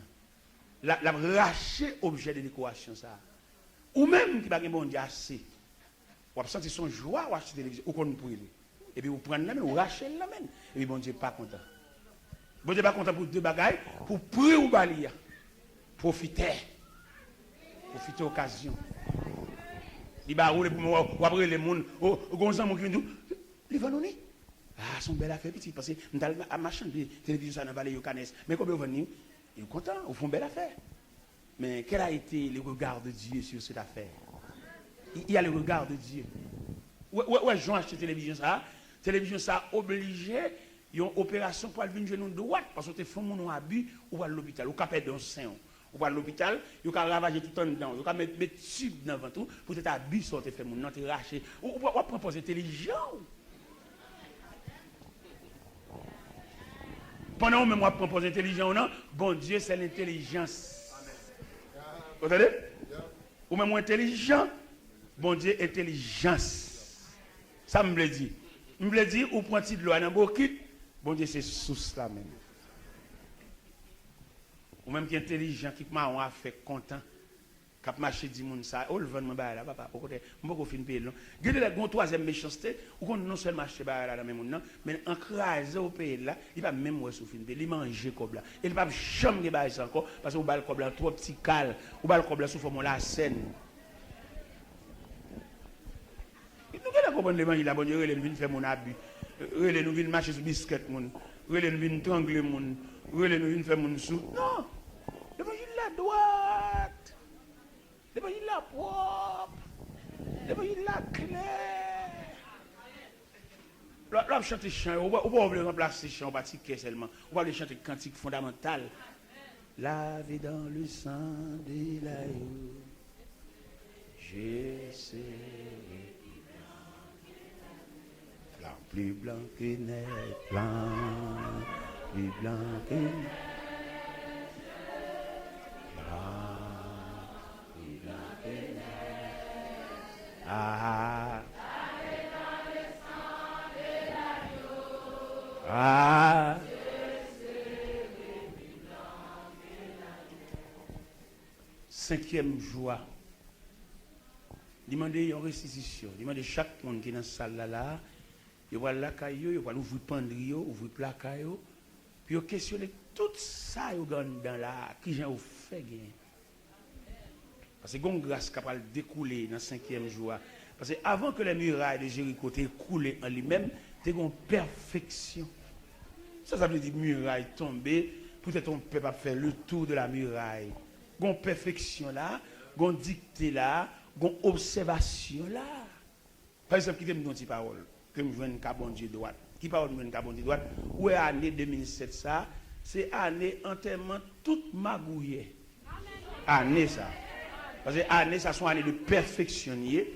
La racher objet de décoration ça. Ou même qui va bon Dieu assez. Ou sentir son joie ou acheter télévision ou qu'on pour lui. Et puis vous prenez la main ou racher la main. Et puis bon Dieu pas content. Bon Dieu pas content pour deux bagailles pour prier ou balayer. Profiter occasion. Il va rouler pour moi ou après les monde au gonzan qui nous il va nous dire ah son belle affaire petit parce que dans la machin de télévision ça dans vallée yo Canes. Mais comme vous venez ils sont contents, ils font une belle affaire. Mais quel a été le regard de Dieu sur cette affaire? Il y a le regard de Dieu. Ouais, Jean acheté télévision ça obligé une opération pour aller venir nous droite parce que tu fais mon abus ou à l'hôpital ou capé d'un sein ou à l'hôpital, il a ravager tout en dedans, il a mettre tube dans ventre pour te abus sur te faire mon non te racher ou proposer intelligent. Pendant que moi propose intelligent ou non, bon Dieu c'est l'intelligence. Vous entendez? Ou même intelligent, bon Dieu intelligence. Ça me le dit. Me le dit ou prend-il de l'eau dans bokit, bon Dieu c'est sous la même. ou même qui est intelligent, qui m'a on a fait content, qui a marché 10 moun ça, oh le vend moi là papa, au côté, moi ko fin payer non. Gardez la troisième méchanceté, ou qu'on non seulement marcher là dans même moun non, mais encraser au pays là, il va même ouais sous fin payer, il manger comme là. Il va jamais bailler ça encore parce que ou bal comme là trop petit cal, ou bal comme là sous forme la scène. Nous allons comprendre les manger la bonne, relé nous vinn faire mon abus. Relé nous vinn marcher sur biscuit moun, relé nous vinn trangler moun, relé nous vinn faire mon sou. Non. L'évangile la droite. L'évangile la propre. L'évangile la clair. L'on chante chant, on va remplacer chant, on va tiquer seulement. On va aller chanter cantique fondamental. Lavé dans le sang de l'agneau, je sais. Blanc, plus blanc que neige, blanc, plus blanc que neige. Ah. Ah. Cinquième joie. Demandez une restitution. Demandez chaque monde qui est dans cette salle là. Il va la caillou, il va ouvrir pendrio, ouvrir placaillou. Puis il questionner tout ça dans là qui j'ai fait gain. Parce que gon grâce capable découler dans 5e jour. Parce que avant que les murailles de Jéricho t'aient coulé en lui-même, t'es une perfection. Ça veut dire muraille tombée, peut-être on peut pas faire le tour de la muraille. Gon perfection là, gon dictée là, gon observation là. Par exemple, qui t'aime une petite parole, que me joigne un bon Dieu droite. Qui parle de un bon Dieu droite? Où est l'année 2007 ça? C'est année enterrement toute magouillée. Année ça. Parce que année ça sont année de perfectionner.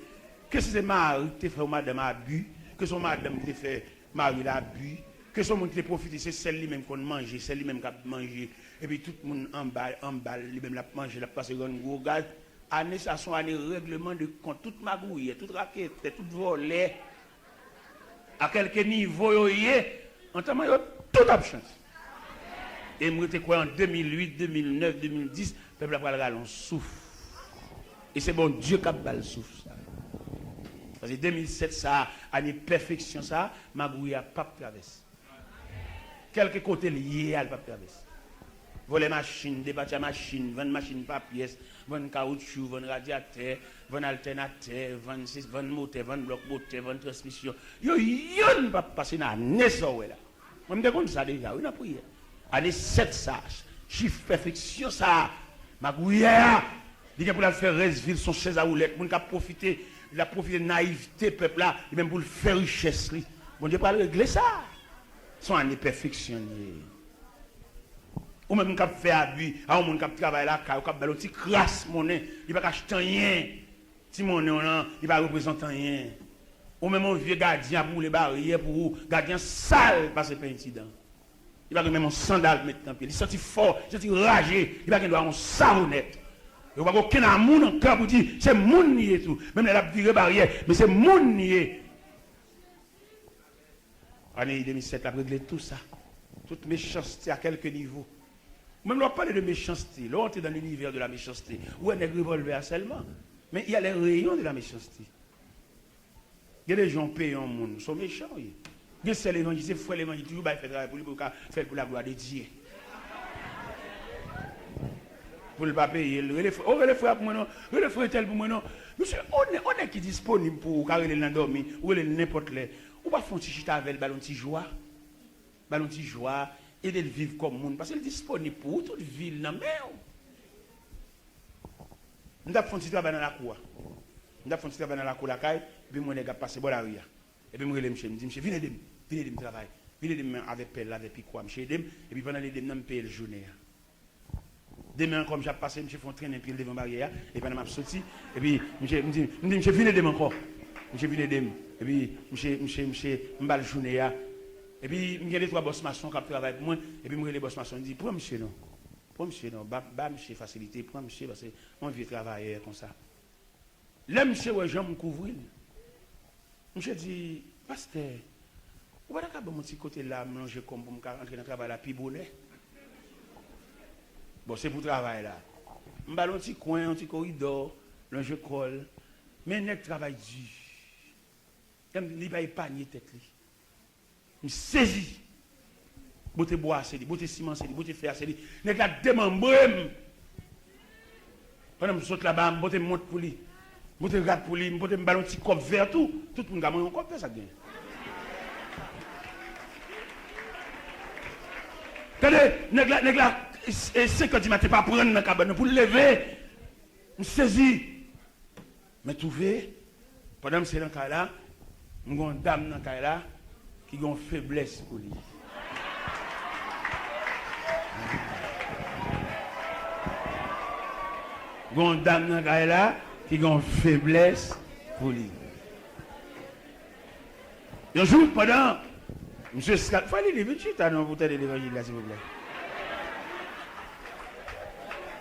Que c'est Marie qui fait madame abus, que son madame qui fait Marie l'abus, que son monde qui profite c'est celle lui même qu'on mange, celle lui même qui a mangé et puis tout le monde emballe lui même l'a manger, l'a passer un gros gaz. Année ça sont année règlement de compte toute magouille, toute raquette, toute volée. À quelque niveau y est, en temps yo tout a changé. Et moi j'étais quoi en 2008, 2009, 2010, peuple a pas le souffle. Et c'est bon Dieu qui a le souffle ça. Parce que 2007 ça année perfection ça, magouille a pas traversé. Quelque côté lié à pas traversé. Voler machine, débattre machine, vendre machine pas pièce, vendre caoutchouc, vendre radiateur, vendre alternateur, vendre moteur, vendre bloc moteur, vendre transmission. Yo yon pas passer dans année ça là. On me dit ça déjà, on a prié. Année 7 ça, chiffre perfection ça, magouille il pour la faire Resville son chaise à roulette, moun ka profiter, il a profité de naïveté peuple là, et même pour le faire richesse li. Bon Dieu pas régler ça. Son année perfectionné. Ou même cap fait abus, à un monde cap travailler là, cap ballon petit crasse monnaie, il va acheter rien. Si monnaie là, il va représenter rien. Ou même un vieux gardien pour les barrières pour gardien sale passer par incident. Il va même un sandal mettre dans pied, il senti fort, il senti ragé, il va qu'il doit un savonnette. Il n'y a aucun amour dans le cœur pour dire c'est mon nié tout. Même elle a viré barrière, mais c'est mon nié. Année 2007, a réglé tout ça. Toute méchanceté à quelques niveaux. Même là, on parle de méchanceté. Là, on est dans l'univers de la méchanceté. Où on est revolver seulement. Mais il y a les rayons de la méchanceté. Il y a des gens payants au monde, ils sont méchants. Il y a des gens qui sont frères, les gens toujours faire travail pour lui, pour faire pour la gloire de Dieu. Pour ne pas payer. Oh, le frère pour moi, non. Le frère tel pour moi, non. Monsieur, on est qui disponible pour carrer l'endormi, ou n'importe les. Ou pas faire un petit chita avec le ballon de joie. Ballon de joie, et de vivre comme monde. Parce qu'il est disponible pour toute ville. Non, mais. Nous avons fait un petit travail dans la cour. Nous avons fait un petit travail dans la cour, la caille, puis moi, les gars passent par la rue. Et puis, moi, je me dis, monsieur, venez de travailler. Venez de avec pelle, avec piquois, monsieur, et puis pendant les deux, je paye le journée. Demain, comme j'ai passé, je fais un train puis devant la barrière, et puis je suis sorti, et puis je me dis, je viens de encore. Je viens de et puis je m'bal le journée, et puis il y a les trois boss maçons qui travaillent pour moi, et puis les boss maçons disent, pour monsieur non, monsieur facilité, pour monsieur, parce que on vit travailler comme ça. Là, monsieur, ouais, j'aime me couvrir. Monsieur dit, pasteur, vous voyez qu'à mon petit côté là, manger comme pour me rentrer dans le travail, la piboulet. Bon, c'est pour travail là. Je vais dans un petit coin, un petit corridor, là je colle. Mais il travail dur. Il va épargner tête. Il saisit. Bote bois, c'est lui. Bote ciment, c'est lui. Bote fer, c'est lui. Il a démembré. Pendant que je saute là-bas, je bote monte pour lui. Je bote regarde pour lui. Je bote un ballon petit cop vert tout. Tout le monde a un cop vert, ça gagne. Attendez, nèg là, 5 heures du matin, pas prendre dans la cabane pour le lever. Je saisis. Mais trouvé, pendant que c'est dans le cas là, je suis une dame dans le cas là qui a une faiblesse pour lui. Je suis une dame dans le cas là qui a une faiblesse pour lui. Un jour, pendant, monsieur Scal, il faut aller les 28 ans pour t'aider l'évangile là, s'il vous plaît.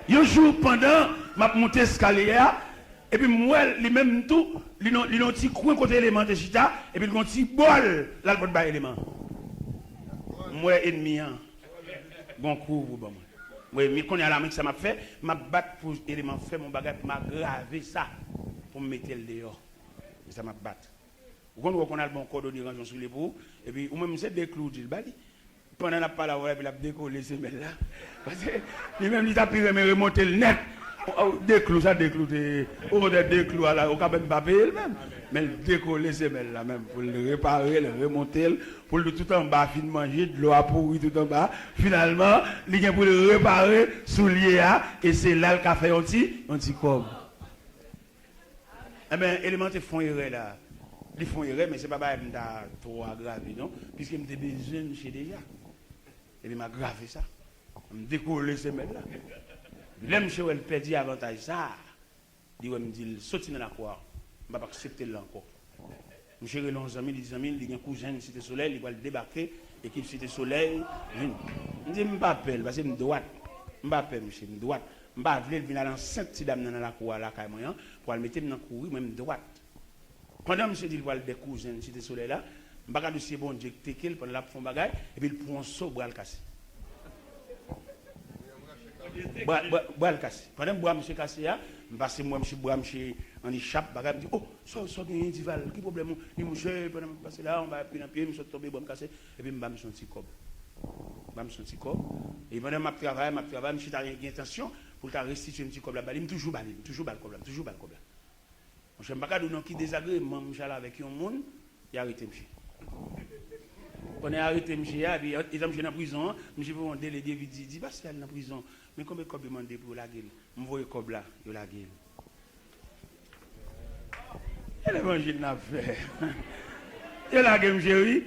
Un jour, pendant, je monté escalier, et puis moi, les mêmes tout, ils ont un petit coin côté élément de chita, et puis ils ont un petit bol, là, le bas élément. Moi, ennemi, bon coup, bon moi. Oui, mais quand il y a la main que ça m'a fait, m'a battu pour élément fait mon bagage, m'a gravé ça, pour me mettre le dehors. Et ça m'a battu. Vous voyez qu'on a le bon cordon de rangeon sur les bouts, et puis, ou même c'est des clous, il bali. Pendant la parole, il a décollé ces mêmes là. Parce que lui-même, il a pu remonter le net. Des clous, ça décloué. Ou des clous, là, au cas même pas payer même. Mais il décoller ces mêmes là, même, pour le réparer, le remonter, pour le tout en bas, fin de manger, de l'eau à pourri tout en bas. Finalement, il vient pour le réparer, soulier, et c'est là qu'il a fait un petit corps. Eh bien, éléments font erreur là. Ils font erreur, mais ce n'est pas trop aggravé, non? Puisque je me besoin chez déjà. Et puis, m'a gravé ça. Je me décoller ces mêmes là. L'aime chez elle perdit avantage ça. Il me dit, sautez dans la croix. Je ne vais pas accepter là encore. Je suis relé 11 amis, 10 amis, il y a un cousin Cité Soleil, il va débarquer, équipe Cité Soleil. Je me dis, je ne m'appelle parce que je me droite. Je m'appelle, monsieur, je me droite. Je ne vais pas venir à l'enceinte dame dans la croix là, pour le mettre dans la cour, même droite. Pendant que je dis, il va des cousins Cité Soleil là, je ne vais pas dire, bon Dieu, qu'il pendant la fond bagaille, et puis il prend un saut, pour le casser. Bois le cassé. Pendant que bois monsieur cassé là, parce que moi monsieur bois monsieur en échappe, bagarre me dit oh, ça gagne dival, qui problème il monsieur pendant passer là, on va prendre un pied, monsieur tomber bois me casser et puis me son petit cob. Bam son petit cob et pendant ma travail, monsieur t'a rien intention pour t'a restituer un petit cob là, il me toujours bal cob là. Mon cher pas donner qui désagrément monsieur là avec un monde, il arrêté monsieur. On est arrêté monsieur et puis il est dans prison, monsieur pour un délégué dit va c'est dans prison. Mais combien de cob demandé pour la gueule? Je vois cob là, il la gueule. Et l'évangile n'a fait. Et la gueule, chérie,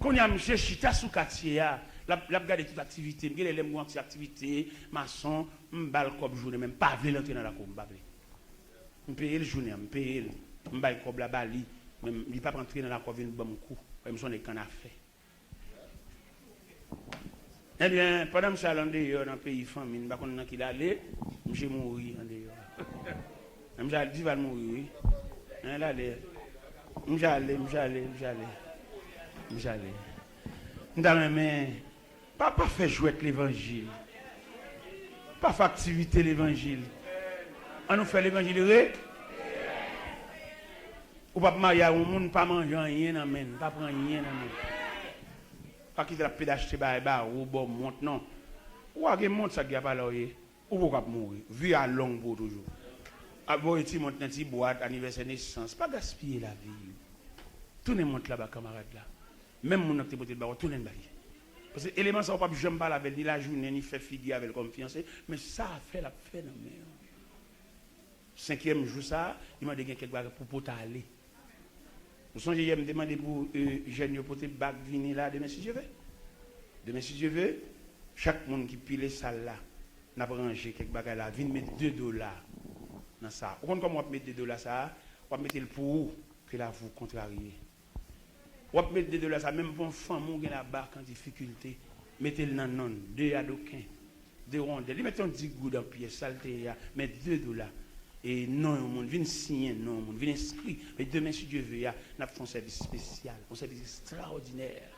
quand il y a monsieur Chita sous quartier, la regarde toute activité, il y a les activités, maçon, je bal cob journée, même pas vle l'entrer dans la cour, je paye le journée, je paye le bal cob la bali, même il pas rentrer dans la cour, il me bon coup, comme son est qu'on a fait. Eh bien, pendant que je suis allé dans le pays famine, je ne sais pas qui allait, je suis mort en dehors. Je me dit, va mourir. Je suis allé. Mais, pas faire jouer l'évangile. Pas faire activité l'évangile. On nous fait l'évangile. Ou pas marier à un monde, pas manger rien, pas prendre rien. Pas quitter la pédache ou bon monte non ou a monte ça qui a pas là ou pas mourir vie à long pour toujours avoir petit monte dans petit boîte anniversaire naissance pas gaspiller la vie tout ne monte là-bas camarade là même mon acte porter ba tout ne ba parce que élément ça pas jamais parler avec ni la journée ni fait figuer avec comme fiancé mais ça a fait la fait dans mer 5e jour ça il m'a dit quelque chose pour aller. Vous songez, je me demandé pour jeune pour te bac venir là demain si je veux. Demain si je veux, chaque monde qui pile salle là, n'a pas rangé quelque bagages là, vient mettre $2 dans ça. Vous comprenez comment on met $2 ça, on va mettre le pour que là vous contrariez. On va mettre $2 ça, même pour un femme qui a la barque en difficulté, mettez-le dans non, 2 à d'aucun, 2 rondelles, mettez un 10 gouttes en pièce, saleté, mais $2. Et non, on vient signer, non, on vient inscrire. Mais demain, si Dieu veut, nous avons un service spécial, un service extraordinaire.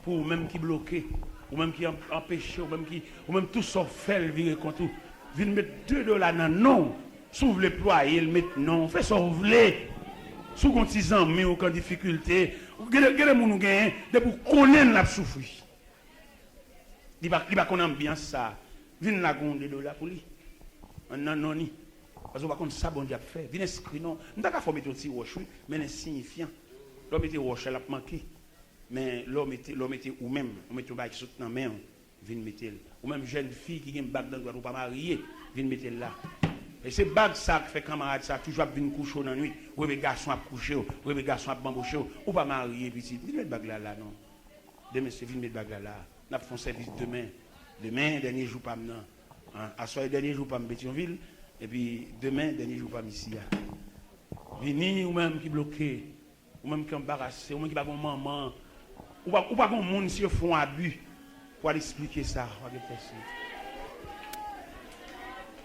pour même qui bloqué, ou même qui empêché, ou même tout sauf fait virer contre tout. Vient mettre $2 dans non. S'ouvre le ployer, il met non. Fait sauver. Sous qu'on 6 ans, mais aucune difficulté. Regardez les gens qui gagnent, de pour connaître la souffrir. Il va qu'on ambiance ça. Vient la gonde $2 pour lui. Non, non, ni. Parce qu'on va contre ça, bon Dieu a fait. Vient inscrit non. Nous n'avons pas fait mettre aussi roche, mais insignifiant. L'homme était roche, elle a manqué. Mais l'homme était ou même, on met un bac sous dans la main, vient mettre. Ou même jeune fille qui a un bac dans le droit ou pas mariée, vient mettre là. Et c'est bague ça qui fait camarade ça, toujours venir coucher dans la nuit. Ou les garçons à coucher, ou les garçons à bamboucher, ou pas marié, petit. Dis mettre bague là, non. Demain, c'est venir mettre bague là. Nous avons fait un service demain. Demain, dernier jour, pas maintenant. À soir, dernier jour, pas en Pétionville. Et puis, demain, dernier jour, pas ici. Venez, ou même qui bloqué, ou même qui embarrassé, ou même qui pas maman, ou pas un monde qui font abus pour aller expliquer ça.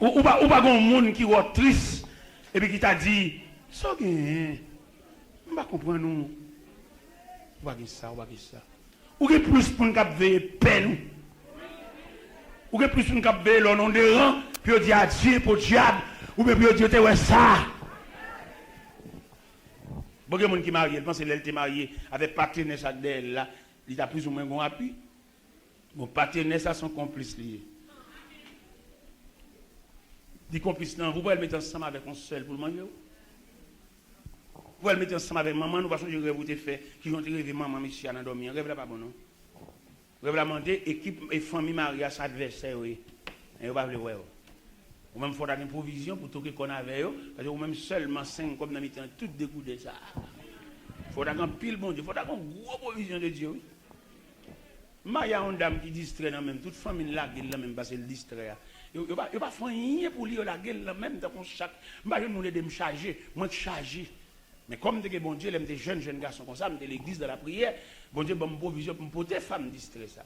Ou pas un monde qui est triste et puis qui t'a dit, ça gagne, on va comprendre nous. Ou pas ça, ou pas ça. Ou que plus pour nous veiller peine. Ou que plus pour nous veiller le nom de rang, puis on dit à Dieu pour diable, ou bien puis on dit ouais ça. Bon, il y a des gens qui sont mariés, je pense qu'elle était mariée avec partenaire ça d'elle là, il a plus ou moins un appui. Bon, partenaire ça sont complices liés. Des complices, non, vous pouvez le mettre ensemble avec un seul pour le manger. Vous pouvez le mettre ensemble avec maman, nous, parce que je rêve vous fait, qui ont rêvé maman, monsieur, à dormir. Rêve là pas bon, non? Rêve là demander, équipe et famille mariage, adversaire, oui. Et vous ne pouvez pas le ou même il faut avoir une provision pour tout ce qu'on avait, parce que vous même seulement 5 comme dans le temps, tout dégoûté ça. Il faut avoir un pile bon Dieu, il faut avoir une grosse provision de Dieu. Mais il y a une dame qui distrait dans même, toute famille là, qui même parce qu'elle distrait. Il ne va pas faire rien pour lire la gueule, même dans chaque. Je ne vais pas me charger, moi charger. Mais comme de bon Dieu, les jeunes garçons comme ça, de l'église, de la prière, bon Dieu, bon provision pour me porter femme distrait ça.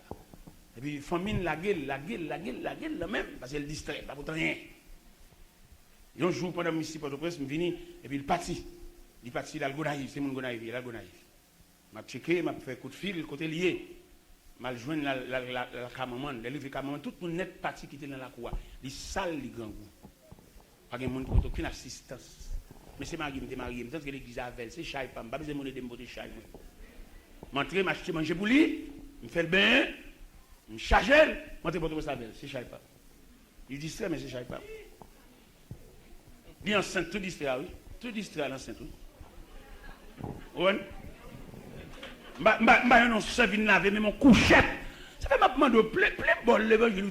Et puis, famille la gueule, même, parce qu'elle distrait, pas pour rien. Et un jour, pendant que je suis au presse, je suis venu, et puis il parti. Il parti, il a le gonaïf, c'est mon gonaïf, il a le gonaïf. Je vais checker, je vais faire un coup de fil, côté lié. Je vais joindre la cameraman, le livre cameraman, tout le monde net parti qui était dans la cour. Les salles, les grands goûts. Pas de monde qui n'a aucune assistance. Mais c'est marié, je marié, je que l'église avait, c'est chai, je n'ai pas besoin de me chai. Je m'entre, je m'achète manger pour lui, je me fais le bain, je me charge, je m'entre pour ça, c'est chai pas. Il dit ça, mais c'est chai pas. Il est enceinte, tout distrait, oui. Tout distrait à l'enceinte, oui. Oui. Je ne sais pas laver, mais mon couchette. Ça fait ma demande de plein bol l'évangile.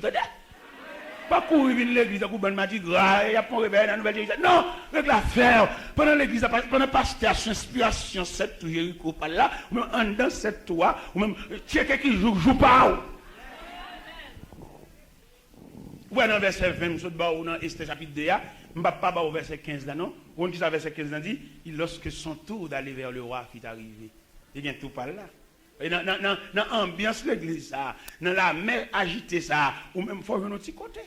Pas courir à l'église, pour ben m'a dit, il y a pas réveil dans la nouvelle église. Non, avec l'affaire. Pendant l'église, pendant pasteur, inspiration, cette tout Jéricho, pas là, ou même en dans cette toi, ou même checker qui joue pas. Ou dans verset 20, je ou dans Esther chapitre 2, je ne vais pas au verset 15 là, non? On dit ça, verset 15 là, dit, lorsque son tour d'aller vers le roi qui est arrivé, il vient tout par là. Et dans l'ambiance de l'église, ça, dans la mer agitée, ça, ou même il faut venir un petit côté.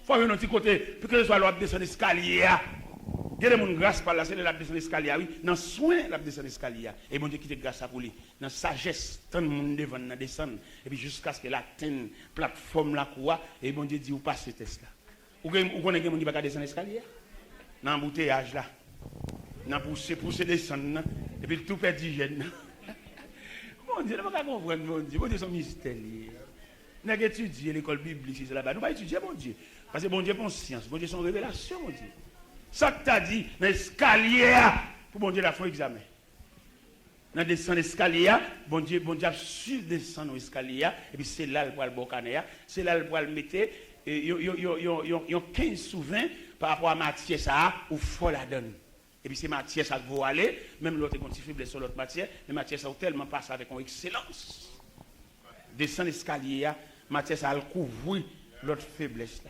Il faut venir un petit côté, puis que ce soit l'autre descendre l'escalier. Il y a des gens grâce par là, c'est la descendre l'escalier, oui, dans soin, la descendre l'escalier. Et mon Dieu qui te grâce pour lui. Dans sagesse, tant de monde devant descendre. Et puis jusqu'à ce qu'elle atteigne la plateforme là, quoi, et mon Dieu dit, vous passez ce test là. Vous connaissez des gens qui ne peuvent pas descendre l'escalier? Dans l'embouteillage là. Dans pousser descendre, et puis tout perd d'hygiène. Mon Dieu, je ne peux pas comprendre, mon Dieu. Mon Dieu, c'est un mystère. Nous avons étudié l'école biblique, c'est là-bas. Nous ne pouvons pas étudier, mon Dieu. Parce que mon Dieu, c'est science. Mon Dieu, c'est une révélation, mon Dieu. Ça que tu as dit, dans l'escalier, pour mon Dieu, la fin examen. Dans descendre l'escalier, bon Dieu a su descendre l'escalier, et puis c'est là le poil bocanéa, c'est là le poil mettre, et il y a 15 sous 20 par rapport à matière, ça, ou faut la donne. Et puis c'est matière, ça va aller, même l'autre est petit faible sur l'autre matière, mais matière, ça va tellement passer avec une excellence. Descendre l'escalier, matière, ça va couvrir l'autre faiblesse là.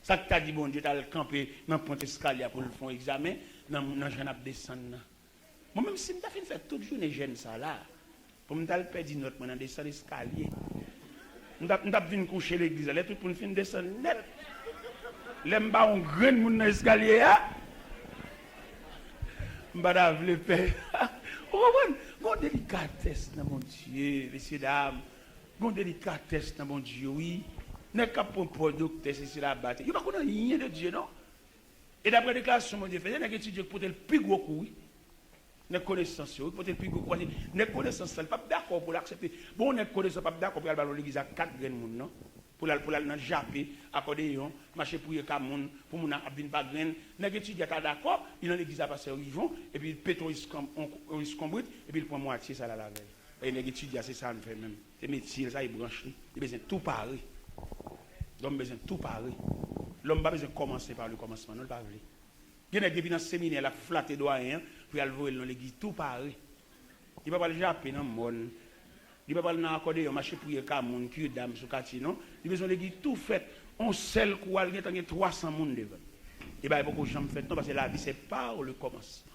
Ça que tu as dit, bon Dieu, tu as le campé dans le pont escalier pour le faire examen, dans le jeune à descendre. Moi-même, si je fais toute journée jeune ça là, pour me faire perdre notre dans descendre l'escalier, je vais venir coucher l'église, là, tout pour me faire descendre net. L'aime pas un grand monde dans l'escalier, je vais le faire. Vous Gon délicatesse dans mon Dieu, messieurs, dames. Gon délicatesse dans mon Dieu, oui. N'est qu'à pour docteur, c'est la bataille. Il n'y a pas rien de Dieu, non? Et d'après la déclaration, mon Dieu, il y a un étudiant pour le plus gros coup, oui. N'est connaissance, oui, pour le plus gros coup. N'est connaissance, il n'est pas d'accord pour l'accepter. Bon, n'est connaissance, pas d'accord pour aller à l'église à 4 graines, non? Pour aller dans le Japé, accordéon, marcher pour les camoun, pour mon abîme pas graine. N'est étudiant d'accord, il dans l'église à passer au vivant, et puis il pétro iscombrite, et puis il prend moitié ça la veille. Et n'est étudiant, c'est ça, on fait même. C'est métier, ça, il branche, il besoin tout pareil. L'homme besoin tout pareil. L'homme n'a pas besoin de commencer par le commencement, non, pas vrai. Il y a des gens dans le séminaire, la flatte doyen, pour aller voir dans l'église, tout pareil. Il ne va pas le japper dans le monde. Il ne va pas le accorder, marcher pour les camoun, qui est dame sur le quartier, non. Il a besoin de l'église tout fait. On sait quoi, il y a 300 personnes devant. Et bien, il y a beaucoup de gens qui font, non, parce que la vie, c'est par le commencement.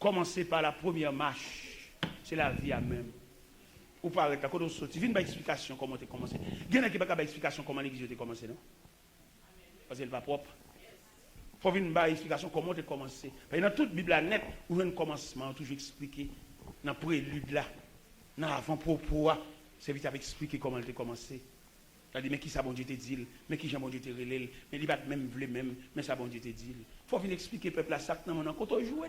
Commencer par la première marche, c'est la vie à même. Ou pas arrêter, quand on sortit, viens une explication comment tu as commencé. Il y en a qui n'ont pas d'explication comment l'église a commencé, non? Parce qu'elle n'est pas propre. Il faut venir une explication comment tu as commencé. Parce que dans toute la Bible net, où il y a un commencement, toujours expliqué. Dans le prélude là, dans l'avant-propos, c'est vite à expliquer comment tu as commencé. C'est-à-dire, mais qui ça bon Dieu te dit, mais qui j'ai bon Dieu te relève, mais il va même voulu même, mais ça bon Dieu te dit. Il faut venir expliquer peuple à ça que non, quand on joue,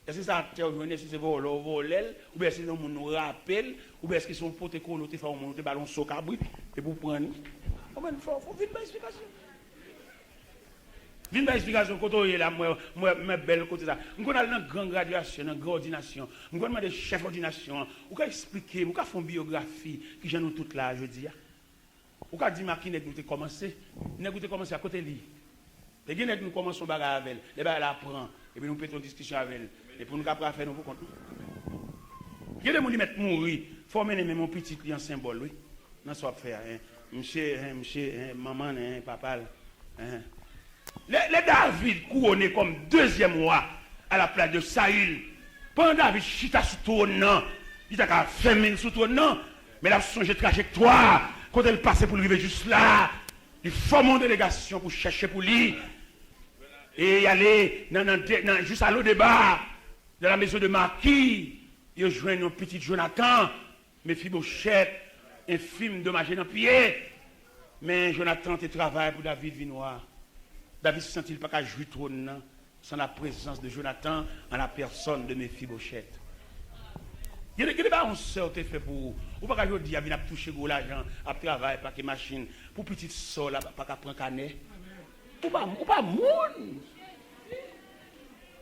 est-ce que ça te rejoint si c'est voler, ou bien est-ce que c'est nous rappelle, ou bien est-ce que son pote qu'on te fait un ballon saut cabri et pour prendre. Il faut venir une explication. Vine une explication quand on est là, moi belle côté ça. On a une grande graduation, une grande ordination. On a demandé chef d'ordination. On peut expliquer, on peut faire une biographie qui j'ai nous toute là jeudi. On peut dire que nous avons commencé. Nous avons commencé à côté de lui. Et nous commençons à faire avec elle. Les bagarres apprend. Et puis nous faisons une discussion avec elle. Et pour nous faire faire nous pour compte. Il y a des gens qui mettent mourir. Il faut mener mon petit client symbole, oui. Non, ça va faire. Monsieur, maman, papa. Les David couronné comme deuxième roi à la place de Saül. Pendant David chita sous ton nom. Il a fermé sous ton nom. Mais il a changé de trajectoire. Quand elle passait pour arriver juste là, il forme une délégation pour chercher pour lui. Et il allait juste à l'eau débat de la maison de Marquis. Il joint un petit Jonathan, Mephibosheth, infime dommagé dans le pied. Mais Jonathan te travaille pour David Vinoir. David se sentit pas qu'à jouer trône sans la présence de Jonathan en la personne de Mephibosheth. Il y a des gens qui ont fait pour ou pas qu'à dire qu'il a touché l'argent, à travailler, pas que machine, pour petite soeur, pas qu'à prendre canet. Ou pas moun.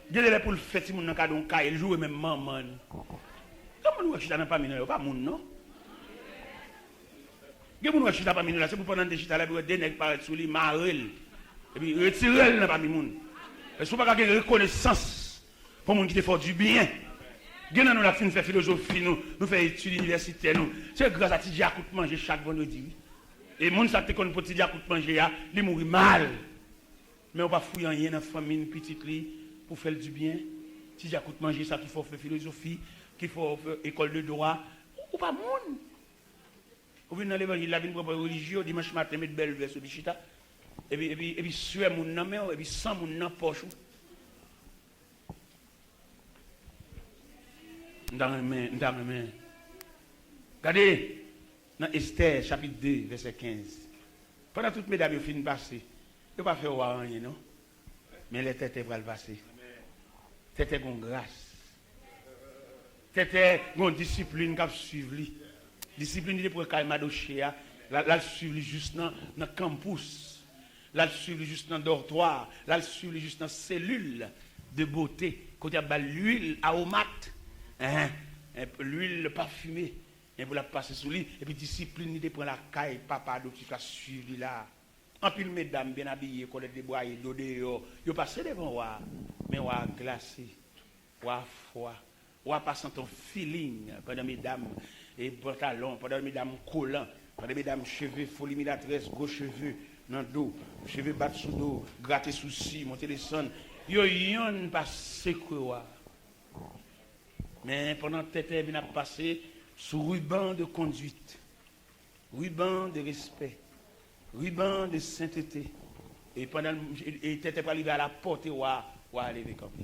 Il y a des gens pour le faire, si moun nan kadon ka, il joue même maman. Comment nous chita n'a pas miné, pas moun non? Il y a des gens qui chita pas miné là, c'est pour pendant des chita là, pour des nèg paraître sous lui marel. Et puis retirer n'a pas mis moun. Et si pas qu'à reconnaissance pour moun qui te fait du bien. Gen nous la fin faire philosophie nous faire études universitaires nous. C'est grâce à Tidja à coûte manger chaque vendredi. Et moun ça te connaît pour Tidja à coûte manger a, il mourit mal. Mais on pas fouiller rien dans famille petite li pour faire du bien. Tidja à coûte manger ça qu'il faut faire philosophie, qu'il faut faire école de droit ou pas moun. Ou venir dans l'évangile la vie propre religieux dimanche matin mettre belle verse sur bichita. Et puis suer moun nan mais et puis sans moun nan poche. Dans les mains. Regardez, dans Esther, chapitre 2, verset 15. Pendant toutes mesdames, ils finissent passer. Ils ne pas faire rien, non? Mais les têtes vont le passer. Têtes ont grâce. Têtes ont discipline qui suivre. Discipline de pour Madoché, là, suivre juste dans le campus. Là, suivre juste dans le dortoir. Là, suivre juste dans la cellule de beauté. Quand il y a l'huile aromate. L'huile parfumée, et vous la passez sous lui, et puis discipline, il prend la caille, papa, donc tu as suivi là. En pile, mesdames, bien habillées, collettes de bois, d'odeur, ils passent devant moi, mais on a glacé, on a froid, on a passé ton feeling, pendant mesdames, et pantalons, pendant mesdames collants, pendant mesdames cheveux, folie milatrice, gros cheveux, dans le dos, cheveux battus sous dos, gratter sous ci, monter les sons, yo yon passé quoi. Mais pendant que Tété a passé sous ruban de conduite, ruban de respect, ruban de sainteté. Et pendant et Tété pas arrivé à la porte, ou à aller camper.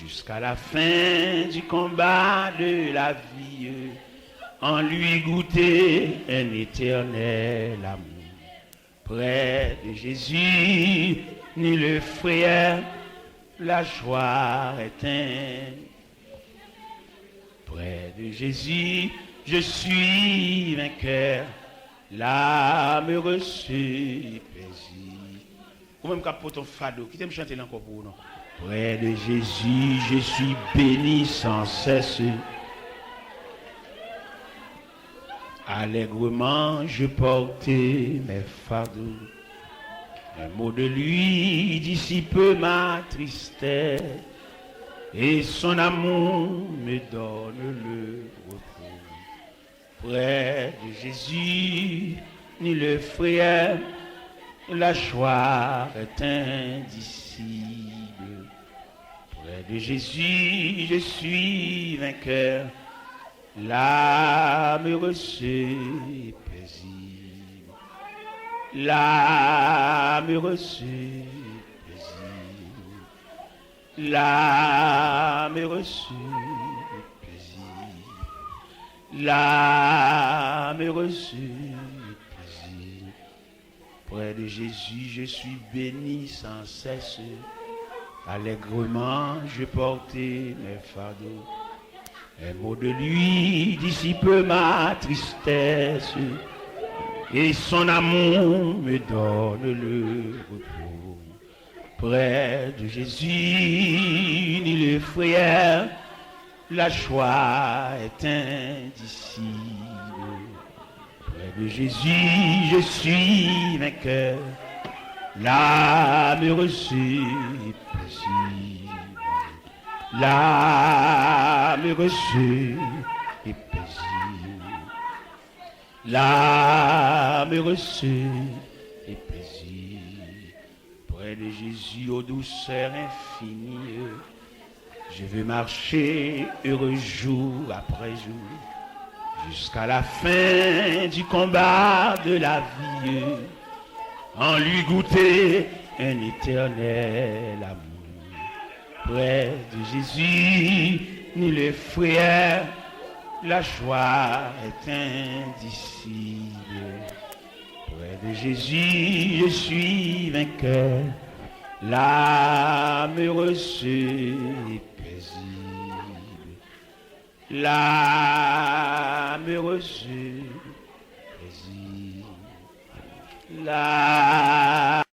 jusqu'à la fin du combat de la vie, en lui goûter un éternel amour. Près de Jésus, ni le frère, la joie éteinte. Près de Jésus, je suis vainqueur, l'âme reçue paisible. Ou même quand pour ton fado, qui t'aime chanter encore pour nous? Près de Jésus, je suis béni sans cesse. Allègrement, je portais mes fardeaux. Un mot de lui dissipe ma tristesse. Et son amour me donne le repos. Près de Jésus, ni le frère, la joie est indicible. Près de Jésus, je suis vainqueur, l'âme reçue paisible. L'âme reçue paisible. L'âme reçue paisible. L'âme reçue paisible. Près de Jésus, je suis béni sans cesse. Allègrement, je portais mes fardeaux. Un mot de lui dissipe ma tristesse. Et son amour me donne le repos. Près de Jésus, ni le frère, la joie est indicible. Près de Jésus, je suis vainqueur, l'âme reçue paisible. L'âme reçue est paisible. L'âme reçue est paisible. Près de Jésus, aux douceurs infinies, je veux marcher heureux jour après jour, jusqu'à la fin du combat de la vie, en lui goûter un éternel amour. Près de Jésus, ni le frère, la joie est indicible. Près de Jésus, je suis vainqueur, l'âme reçue est paisible. L'âme reçue est paisible. L'âme